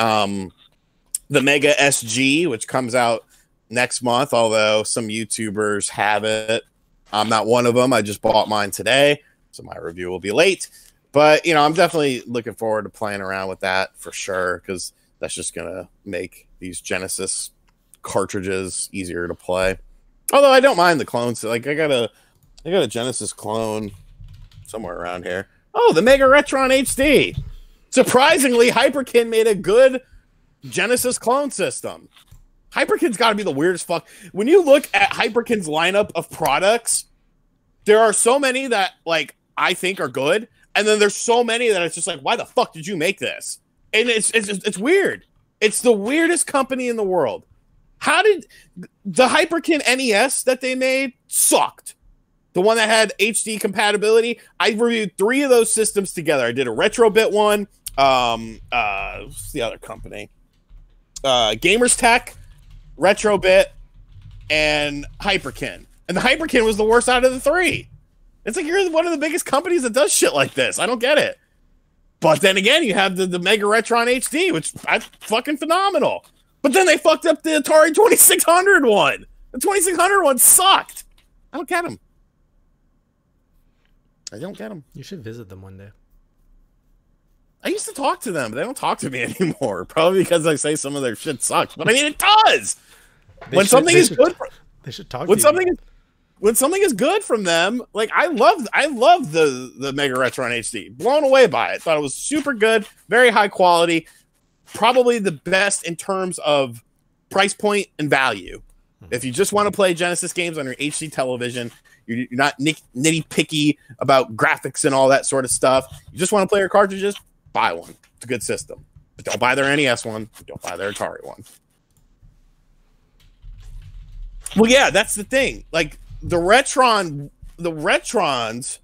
Mega SG, which comes out next month, although some YouTubers have it. I'm not one of them. I just bought mine today, so my review will be late. But, I'm definitely looking forward to playing around with that for sure, because that's just going to make these Genesis cartridges easier to play. Although I don't mind the clones. Like, I got a Genesis clone somewhere around here. Oh, the Mega Retron HD. Surprisingly, Hyperkin made a good Genesis clone system. Hyperkin's got to be the weirdest fuck. When you look at Hyperkin's lineup of products, there are so many that like I think are good, and then there's so many that it's just like, why the fuck did you make this? And it's weird. It's the weirdest company in the world. How did the Hyperkin NES that they made sucked? The one that had HD compatibility. I reviewed 3 of those systems together. I did a Retrobit one. What's the other company? Gamers Tech, Retrobit, and Hyperkin. And the Hyperkin was the worst out of the 3. It's like you're one of the biggest companies that does shit like this. I don't get it. But then again, you have the Mega Retron HD, which is fucking phenomenal. But then they fucked up the Atari 2600 one. The 2600 one sucked. I don't get them. I don't get them. You should visit them one day. I used to talk to them, but they don't talk to me anymore. Probably because I say some of their shit sucks. But I mean, it does. When something is good, they should talk to you. When something is good from them, like I love the Mega Retron HD. Blown away by it. Thought it was super good, very high quality, probably the best in terms of price point and value. If you just want to play Genesis games on your HD television, you're not nitty picky about graphics and all that sort of stuff. You just want to play your cartridges, buy one. It's a good system. But don't buy their NES one. Don't buy their Atari one. Well, yeah, that's the thing. Like the original Retrons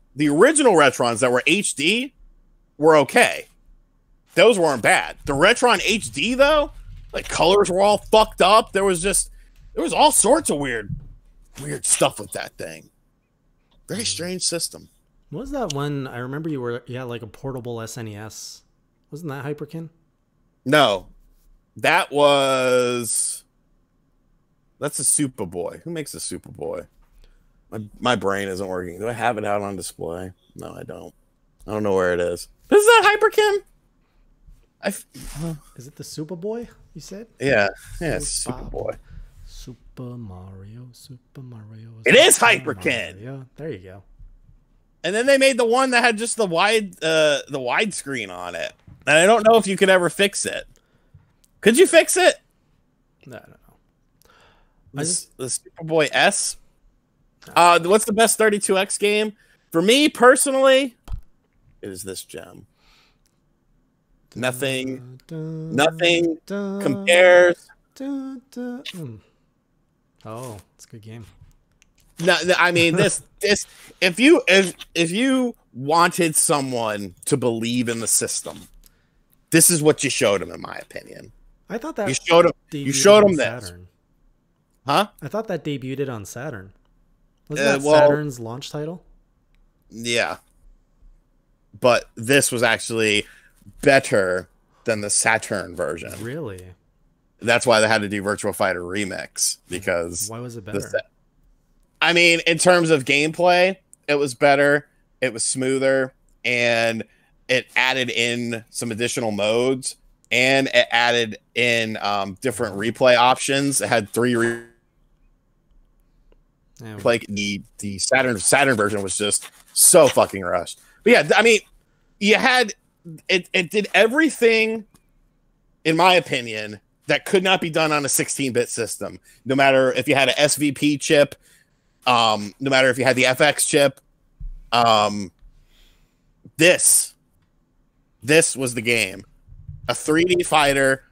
that were HD were okay. Those weren't bad. The Retron HD though, like colors were all fucked up. There was all sorts of weird stuff with that thing. Very strange system. What was that one? I remember you had like a portable SNES. Wasn't that Hyperkin? No, that's a Superboy. Who makes a Superboy? My brain isn't working. Do I have it out on display? No, I don't. I don't know where it is. Is that Hyperkin? Is it the Superboy? You said? Yeah, it's Superboy. Super Mario. It is Hyperkin. Yeah, there you go. And then they made the one that had just the widescreen on it. And I don't know if you could ever fix it. Could you fix it? No, I don't know. The Superboy S. What's the best 32X game? For me personally, it is this gem. Nothing compares. Oh, it's a good game. No, I mean this. If you wanted someone to believe in the system, this is what you showed them, in my opinion. I thought that you showed them this, Saturn. huh? I thought that debuted on Saturn. Wasn't that Saturn's launch title? Yeah, but this was actually better than the Saturn version. Really? That's why they had to do Virtua Fighter Remix, because why was it better? I mean, in terms of gameplay, it was better. It was smoother, and it added in some additional modes, and it added in different replay options. It had 3 like the Saturn version was just so fucking rushed. But yeah, I mean, you had it did everything, in my opinion, that could not be done on a 16-bit system. No matter if you had an SVP chip, no matter if you had the FX chip, this was the game. A 3D fighter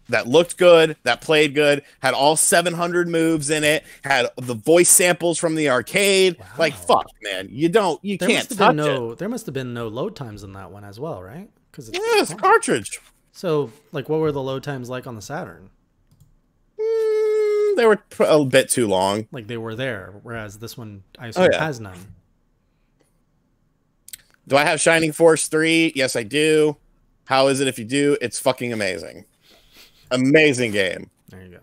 that looked good, that played good, had all 700 moves in it, had the voice samples from the arcade. Wow. Like, fuck, man. You can't touch it. There must have been no load times in that one as well, right? It's a cartridge. So, like, what were the load times like on the Saturn? They were a bit too long. Like, they were there, whereas this one, I assume, has none. Do I have Shining Force 3? Yes, I do. How is it if you do? It's fucking amazing. Amazing game. There you go.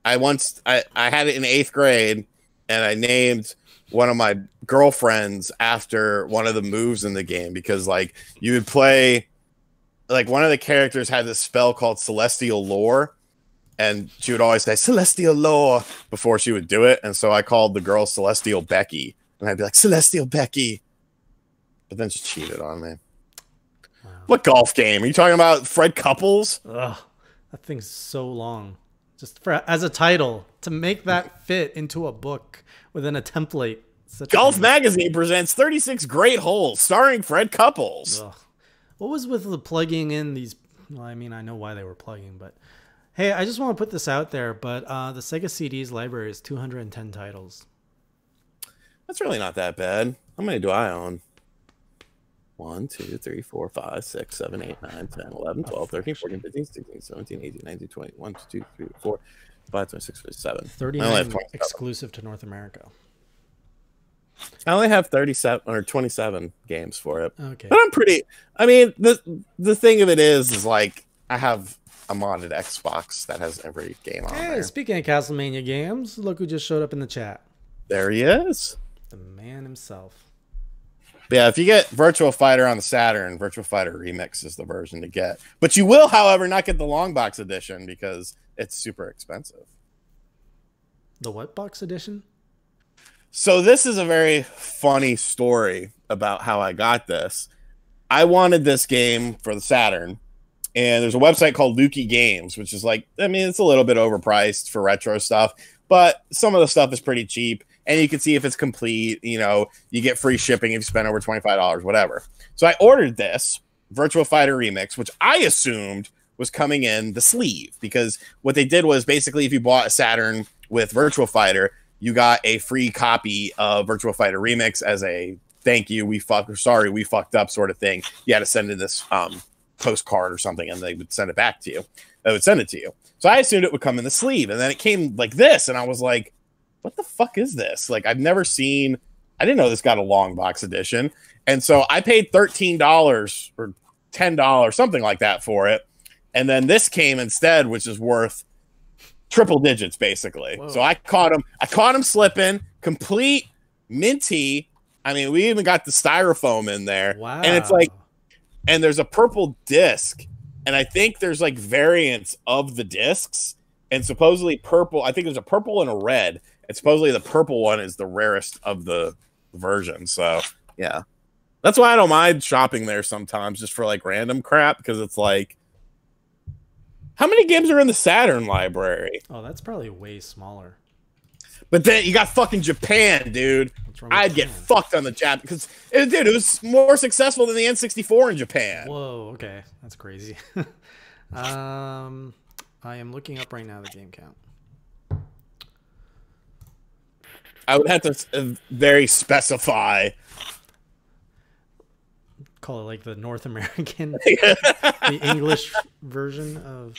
I had it in 8th grade, and I named one of my girlfriends after one of the moves in the game, because, like, you would play... Like, one of the characters had this spell called Celestial Lore, and she would always say, Celestial Lore, before she would do it. And so I called the girl Celestial Becky. And I'd be like, Celestial Becky. But then she cheated on me. What golf game? Are you talking about Fred Couples? Ugh, that thing's so long. Just for as a title to make that fit into a book within a template. Golf Magazine presents 36 Great Holes starring Fred Couples. Ugh. What was with the plugging in these? Well, I mean, I know why they were plugging, but hey, I just want to put this out there. But the Sega CDs library is 210 titles. That's really not that bad. How many do I own? 1, 2, 3, 4, 5, 6, 7, 8, 9, 10, 11, 12, 13, 14, 15, 16, 17, 18, 19, 20, 1, 2, 3, 4, 5, 26, 27. 39 exclusive to North America. I only have 37 or 27 games for it. Okay. But I'm pretty, I mean, the thing of it is like, I have a modded Xbox that has every game on there. Speaking of Castlevania games, look who just showed up in the chat. There he is. The man himself. Yeah, if you get Virtua Fighter on the Saturn, Virtua Fighter Remix is the version to get. But you will, however, not get the long box edition because it's super expensive. The what box edition? So this is a very funny story about how I got this. I wanted this game for the Saturn, and there's a website called Lukey Games, which is like, I mean, it's a little bit overpriced for retro stuff, but some of the stuff is pretty cheap. And you can see if it's complete, you know, you get free shipping if you spend over $25, whatever. So I ordered this Virtua Fighter Remix, which I assumed was coming in the sleeve, because what they did was basically if you bought a Saturn with Virtua Fighter, you got a free copy of Virtua Fighter Remix as a thank you, we fucked up sort of thing. You had to send in this postcard or something, and they would send it back to you. They would send it to you. So I assumed it would come in the sleeve, and then it came like this, and I was like, what the fuck is this? Like, I didn't know this got a long box edition. And so I paid $13 or $10, something like that for it. And then this came instead, which is worth triple digits, basically. Whoa. So I caught him slipping, complete minty. I mean, we even got the styrofoam in there. Wow. And it's like, and there's a purple disc. And I think there's like variants of the discs. And supposedly purple, I think there's a purple and a red. And supposedly the purple one is the rarest of the version. So, yeah. That's why I don't mind shopping there sometimes just for like random crap, because it's like, how many games are in the Saturn library? Oh, that's probably way smaller. But then you got fucking Japan, dude. I'd get fucked on the Jap because, dude, it was more successful than the N64 in Japan. Whoa, okay. That's crazy. I am looking up right now the game count. I would have to very specify. Call it like the North American, the English version of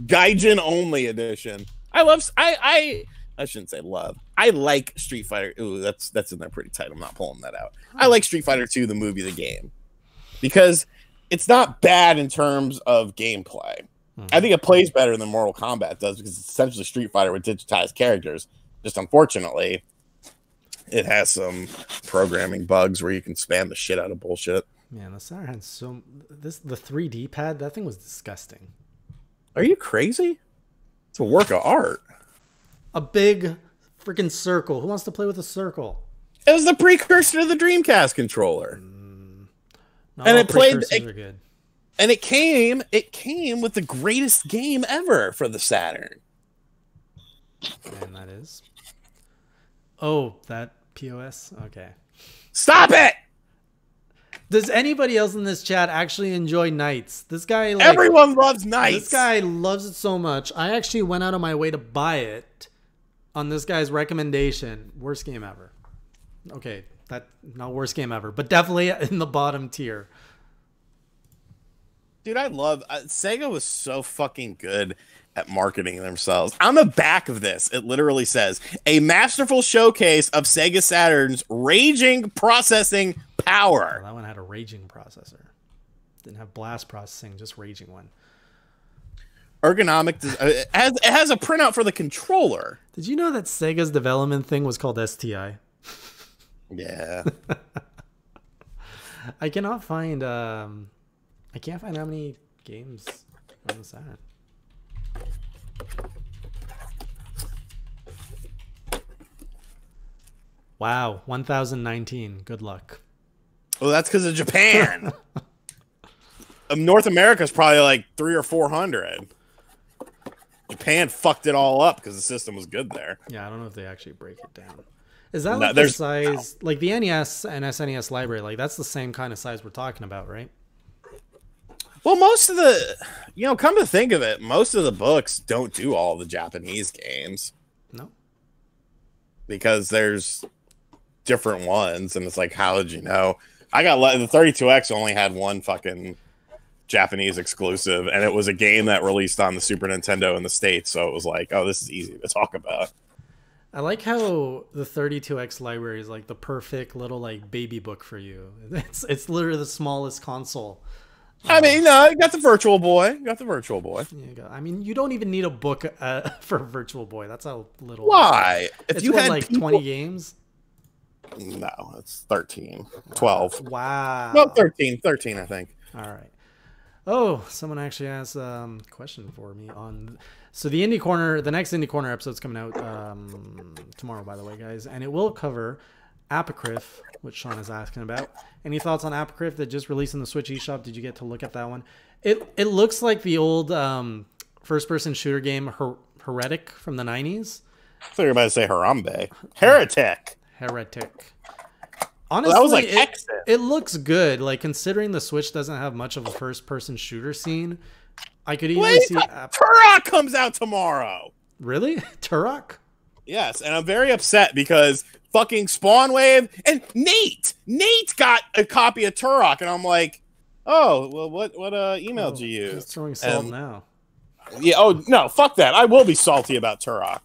Gaijin only edition. I shouldn't say love. I like Street Fighter. Ooh, that's in there pretty tight. I'm not pulling that out. I like Street Fighter 2, the movie, the game, because it's not bad in terms of gameplay. I think it plays better than Mortal Kombat does because it's essentially Street Fighter with digitized characters. Just unfortunately, it has some programming bugs where you can spam the shit out of bullshit. Man, the Saturn had the 3D pad, that thing was disgusting. Are you crazy? It's a work of art. A big freaking circle. Who wants to play with a circle? It was the precursor to the Dreamcast controller. And it played good. And it came with the greatest game ever for the Saturn. And that is. Oh, that POS? Okay. Stop it! Does anybody else in this chat actually enjoy Knights? This guy, like, everyone loves Knights. This guy loves it so much. I actually went out of my way to buy it on this guy's recommendation. Worst game ever. Okay, not worst game ever, but definitely in the bottom tier. Dude, I love Sega was so fucking good at marketing themselves. On the back of this, it literally says a masterful showcase of Sega Saturn's raging processing power. Well, that one had a raging processor. Didn't have blast processing, just raging one. Ergonomic. It has a printout for the controller. Did you know that Sega's development thing was called STI? Yeah. I cannot find. I can't find how many games on the Saturn. Wow, 1019. Good luck. Well, that's because of Japan. North America is probably like 300 or 400. Japan fucked it all up because the system was good there. Yeah, I don't know if they actually break it down. Is that like the size, like the NES and SNES library? Like that's the same kind of size we're talking about, right? Well, most of the, come to think of it, most of the books don't do all the Japanese games. No. Because there's different ones, and it's like, how did you know? I got the 32X only had one fucking Japanese exclusive, and it was a game that released on the Super Nintendo in the States, so it was like, oh, this is easy to talk about. I like how the 32X library is like the perfect little like baby book for you. It's literally the smallest console. I mean, no, you got the Virtual Boy. I mean, you don't even need a book for a Virtual Boy. That's how little. Why? If you had like 20 games. No, it's 13, 12. Wow. No, 13, I think. All right. Oh, someone actually asked a question for me on. So the Indie Corner, the next Indie Corner episode's coming out tomorrow, by the way, guys, and it will cover Apocryph, which Shawn is asking about. Any thoughts on Apocryph that just released in the Switch eShop? Did you get to look at that one? It looks like the old first-person shooter game Heretic from the 90s. I thought you were about to say Harambe. Heretic. Honestly, that was like it looks good. Like considering the Switch doesn't have much of a first-person shooter scene, I could easily see. Turok comes out tomorrow. Really, Turok? Yes, and I'm very upset because fucking Spawn Wave and Nate got a copy of Turok, and I'm like, oh, well, what email did you use? Just throwing salt now. Yeah. Oh no, fuck that. I will be salty about Turok.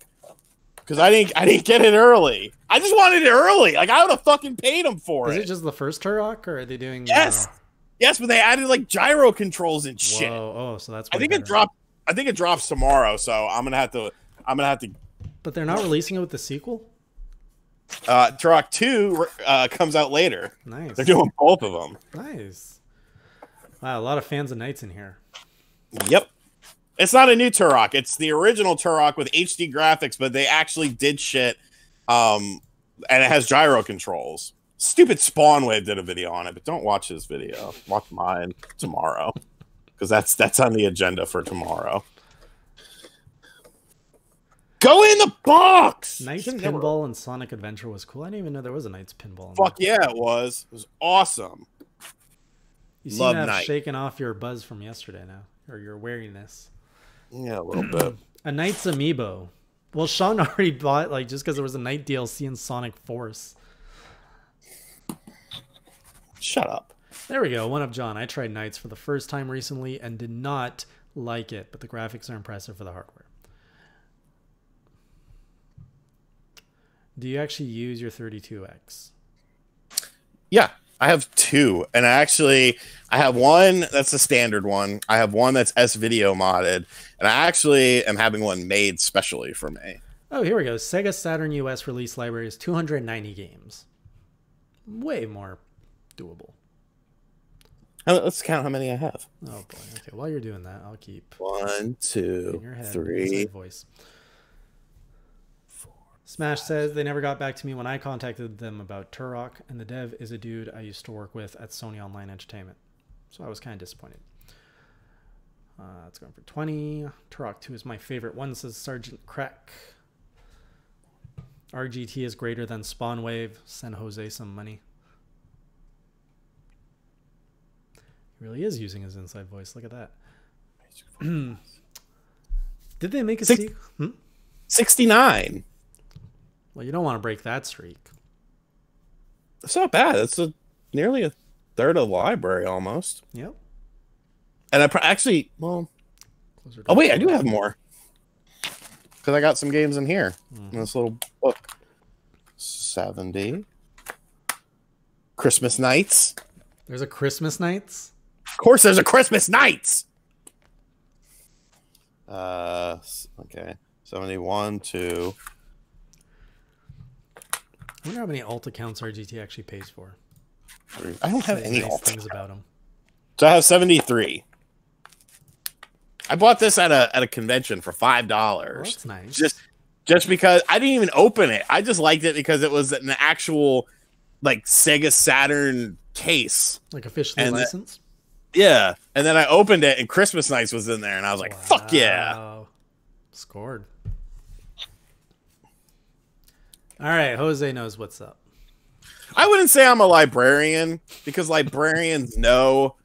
Because I didn't get it early. I just wanted it early. Like I would have fucking paid them for it. Is it just the first Turok, or are they doing? Yes, yes, but they added like gyro controls and shit. Whoa. Oh, so that's. I think it dropped. I think it drops tomorrow. So I'm gonna have to. But they're not releasing it with the sequel. Turok 2 comes out later. Nice. They're doing both of them. Nice. Wow, a lot of fans of Knights in here. Yep. It's not a new Turok. It's the original Turok with HD graphics, but they actually did shit. And it has gyro controls. Stupid Spawn Wave did a video on it, but don't watch his video. Watch mine tomorrow. Because that's on the agenda for tomorrow. Go in the box! Knights Pinball and Sonic Adventure was cool. I didn't even know there was a Knights Pinball. Fuck yeah, it was. It was awesome. You seem to have shaken off your buzz from yesterday now. Or your wariness. Yeah, a little bit. A Knights amiibo. Well, Shawn already bought, like, just because there was a Night DLC in Sonic Force. Shut up. There we go. One up John. I tried Knights for the first time recently and did not like it, but the graphics are impressive for the hardware. Do you actually use your 32X? Yeah. I have two, and I have one that's the standard one. I have one that's S-Video modded, and I actually am having one made specially for me. Oh, here we go. Sega Saturn US release library is 290 games. Way more doable. Let's count how many I have. Oh, boy. Okay, while you're doing that, I'll keep... 1, 2, 3... Voice. Smash says they never got back to me when I contacted them about Turok, and the dev is a dude I used to work with at Sony Online Entertainment. So I was kind of disappointed. It's going for 20. Turok 2 is my favorite one, says Sergeant Crack. RGT is greater than Spawn Wave. Send Jose some money. He really is using his inside voice. Look at that. Did they make a sequel? 69. Well, you don't want to break that streak. That's not bad. That's nearly a third of the library almost. Yep. And I actually, well... Oh, wait, I do have more. Because I got some games in here. In this little book. 70. Christmas Nights. There's a Christmas Nights? Of course there's a Christmas Nights! Okay. 71, 2... I wonder how many alt accounts RGT actually pays for. I don't have any alt things about them. So I have 73. I bought this at a convention for $5. Oh, that's nice. Just because I didn't even open it. I just liked it because it was an actual like Sega Saturn case. Like officially licensed? Yeah, and then I opened it, and Christmas Nights was in there, and I was like, "Fuck yeah!" Scored. All right, Jose knows what's up. I wouldn't say I'm a librarian because librarians know.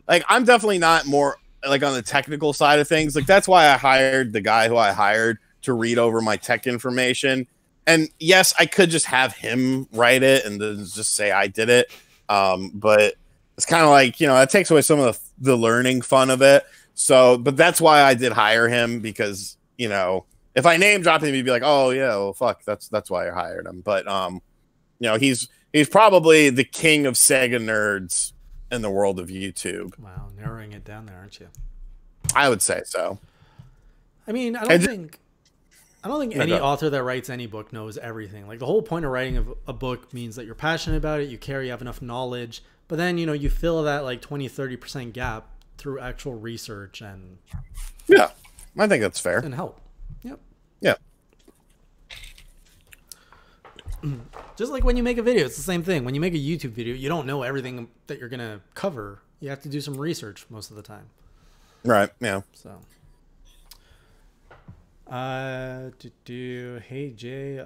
Like, I'm definitely not more like on the technical side of things. Like, that's why I hired the guy who I hired to read over my tech information. And yes, I could just have him write it and then just say I did it. But it's kind of like, you know, it takes away some of the learning fun of it. So, but that's why I did hire him, because, you know, if I name dropped him, he'd be like, oh yeah, well, fuck, that's why I hired him. But, you know, he's probably the king of Sega nerds in the world of YouTube. Wow, narrowing it down there, aren't you? I would say so. I mean, I don't think any author that writes any book knows everything. Like, the whole point of writing a book means that you're passionate about it, you have enough knowledge, but then, you know, you fill that like 20-30% gap through actual research and yeah, I think that's fair. And help. Yep. Yeah. Just like when you make a video, it's the same thing. When you make a YouTube video, you don't know everything that you're gonna cover. You have to do some research most of the time. Right. Yeah. So. Hey Jay,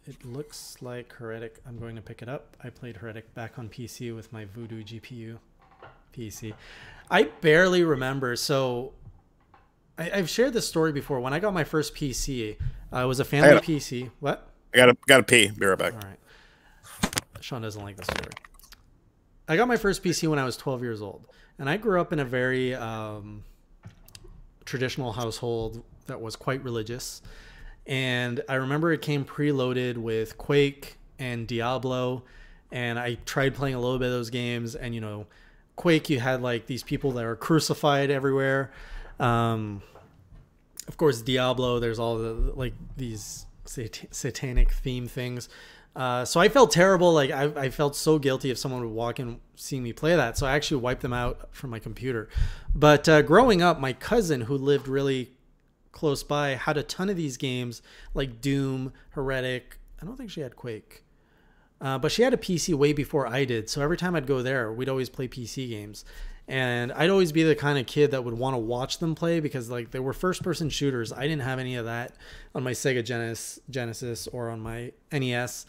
it looks like Heretic. I'm going to pick it up. I played Heretic back on PC with my Voodoo GPU PC. I barely remember. So I've shared this story before. When I got my first PC, it was a family PC. What? I gotta pee. Be right back. All right. Shawn doesn't like this story. I got my first PC when I was 12 years old, and I grew up in a very traditional household that was quite religious. And I remember it came preloaded with Quake and Diablo, and I tried playing a little bit of those games. And, you know, Quake, you had like these people that were crucified everywhere. Of course, Diablo, there's all the like these satanic theme things. So I felt terrible. Like I felt so guilty if someone would walk in seeing me play that. So I actually wiped them out from my computer. But growing up, my cousin, who lived really close by, had a ton of these games like Doom, Heretic. I don't think she had Quake. But she had a PC way before I did. So every time I'd go there, we'd always play PC games. And I'd always be the kind of kid that would want to watch them play, because like they were first person shooters. I didn't have any of that on my Sega Genesis or on my NES.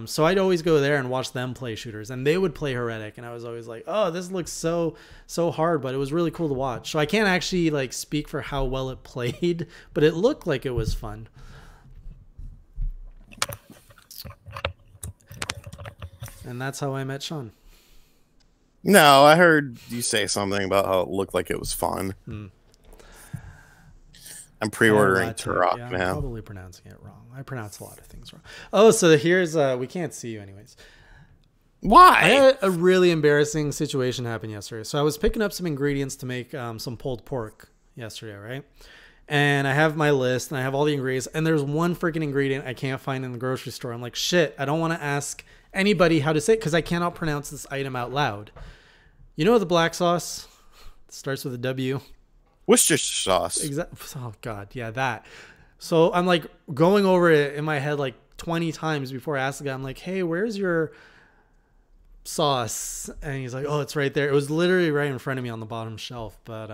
So I'd always go there and watch them play shooters, and they would play Heretic. And I was always like, oh, this looks so hard, but it was really cool to watch. So I can't actually like speak for how well it played, but it looked like it was fun. And that's how I met Shawn. No, I heard you say something about how it looked like it was fun. I'm pre-ordering Turok, yeah, man. I'm probably pronouncing it wrong. I pronounce a lot of things wrong. Oh, so here's we can't see you anyways. Why? I had a really embarrassing situation happen yesterday. So I was picking up some ingredients to make some pulled pork yesterday, right? And I have my list and I have all the ingredients, and there's one freaking ingredient I can't find in the grocery store. I'm like, shit, I don't want to ask anybody how to say it because I cannot pronounce this item out loud. You know the black sauce? It starts with a W. Worcestershire sauce. Exactly. Oh God, yeah, that. So I'm like going over it in my head like 20 times before I ask the guy. I'm like, hey, where's your sauce? And he's like, oh, it's right there. It was literally right in front of me on the bottom shelf. But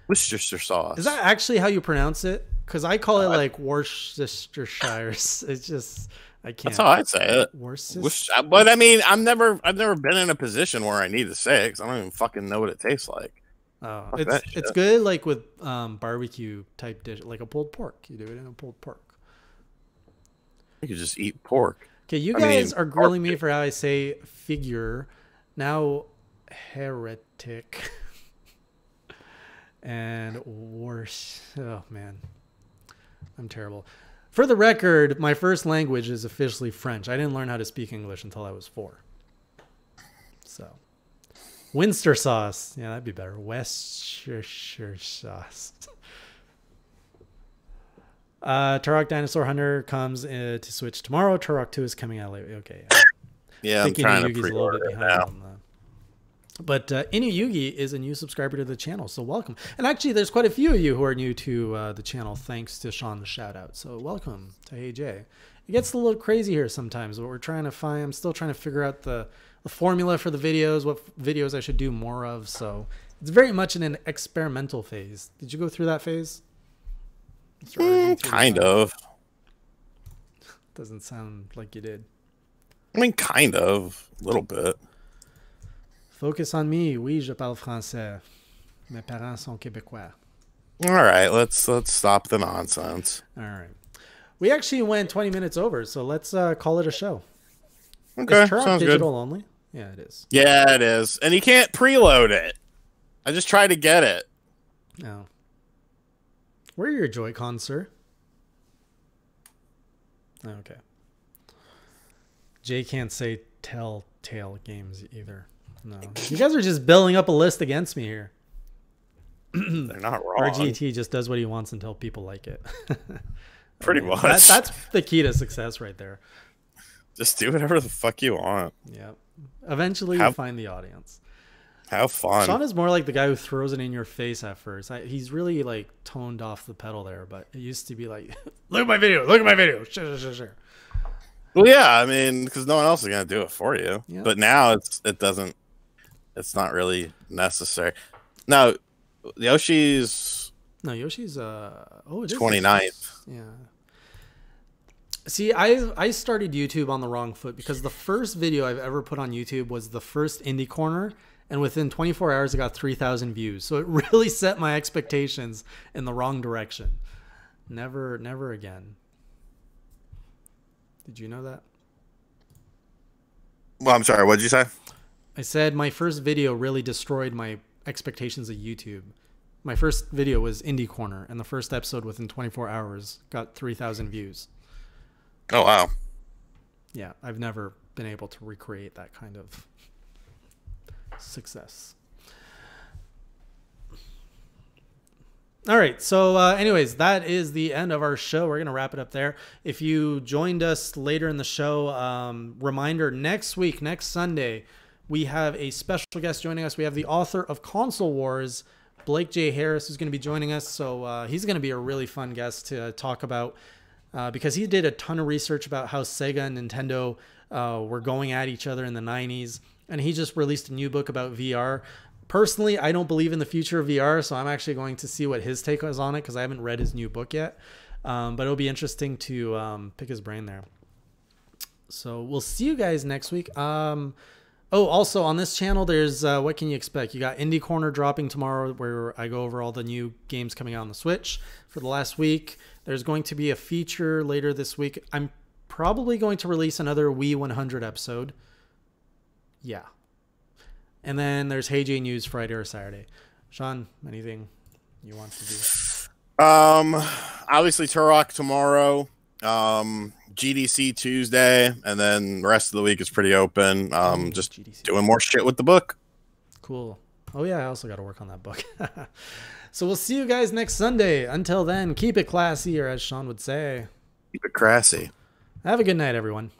Worcestershire sauce. Is that actually how you pronounce it? Because I call it like Worcestershire. It's just I can't. That's how I'd say it. Worcestershire. But I mean, I've never been in a position where I need to say it because I don't even fucking know what it tastes like. Oh, it's good like with barbecue type dish, like a pulled pork. You do it in a pulled pork. You could just eat pork. Okay, you guys are grilling me for how I say figure. Now, heretic and worse. Oh man, I'm terrible. For the record, my first language is officially French. I didn't learn how to speak English until I was 4. So. Winster sauce. Yeah, that'd be better. Worcestershire sauce. Turok Dinosaur Hunter comes to Switch tomorrow. Turok 2 is coming out later. Okay. Yeah, I'm trying to pre-order it now. But Inuyugi is a new subscriber to the channel, so welcome. And actually, there's quite a few of you who are new to the channel, thanks to Shawn's shout out. So welcome to Hey Jay. It gets a little crazy here sometimes, but we're trying to find. I'm still trying to figure out the the formula for the videos, what videos I should do more of. So it's very much in an experimental phase. Did you go through that phase? Kind of. Doesn't sound like you did. I mean, kind of. A little bit. Focus on me. Oui, je parle français. Mes parents sont québécois. All right, let's stop the nonsense. All right. We actually went 20 minutes over, so let's call it a show. Okay, Is Turok sounds digital good. only? Yeah, it is. Yeah, it is. And you can't preload it. I just tried to get it. No. Where are your Joy-Cons, sir? Okay. Jay can't say Telltale games either. No. You guys are just building up a list against me here. They're not wrong. RGT just does what he wants until people like it. Pretty much. That's the key to success right there. Just do whatever the fuck you want. Yeah. Eventually you find the audience. Have fun. Sean is more like the guy who throws it in your face at first. He's really like toned off the pedal there, but it used to be like, look at my video, Sure. Well, yeah, I mean, because no one else is gonna do it for you. Yep. But now it's not really necessary. Now, Yoshi's No, Yoshi's it is 29th. Yeah. See, I started YouTube on the wrong foot because the first video I've ever put on YouTube was the first Indie Corner, and within 24 hours it got 3,000 views. So it really set my expectations in the wrong direction. Never again. Did you know that? Well, I'm sorry. What did you say? I said my first video really destroyed my expectations of YouTube. My first video was Indie Corner, and the first episode within 24 hours got 3,000 views. Oh, wow. Yeah, I've never been able to recreate that kind of success. All right, so anyways, that is the end of our show. We're going to wrap it up there. If you joined us later in the show, reminder, next week, next Sunday, we have a special guest joining us. We have the author of Console Wars, Blake J. Harris, who's going to be joining us. So he's going to be a really fun guest to talk about because he did a ton of research about how Sega and Nintendo were going at each other in the 90s. And he just released a new book about VR. Personally, I don't believe in the future of VR, so I'm actually going to see what his take is on it because I haven't read his new book yet. But it'll be interesting to pick his brain there. So we'll see you guys next week. Also on this channel, there's what can you expect? You got Indie Corner dropping tomorrow where I go over all the new games coming out on the Switch for the last week. There's going to be a feature later this week. I'm probably going to release another Wii 100 episode. Yeah. And then there's Hey J News Friday or Saturday. Sean, anything you want to do? Obviously Turok tomorrow, GDC Tuesday, and then the rest of the week is pretty open. Just GDC. Doing more shit with the book. Cool. Oh yeah, I also got to work on that book. So we'll see you guys next Sunday. Until then, keep it classy, or as Sean would say, Keep it crassy. Have a good night, everyone.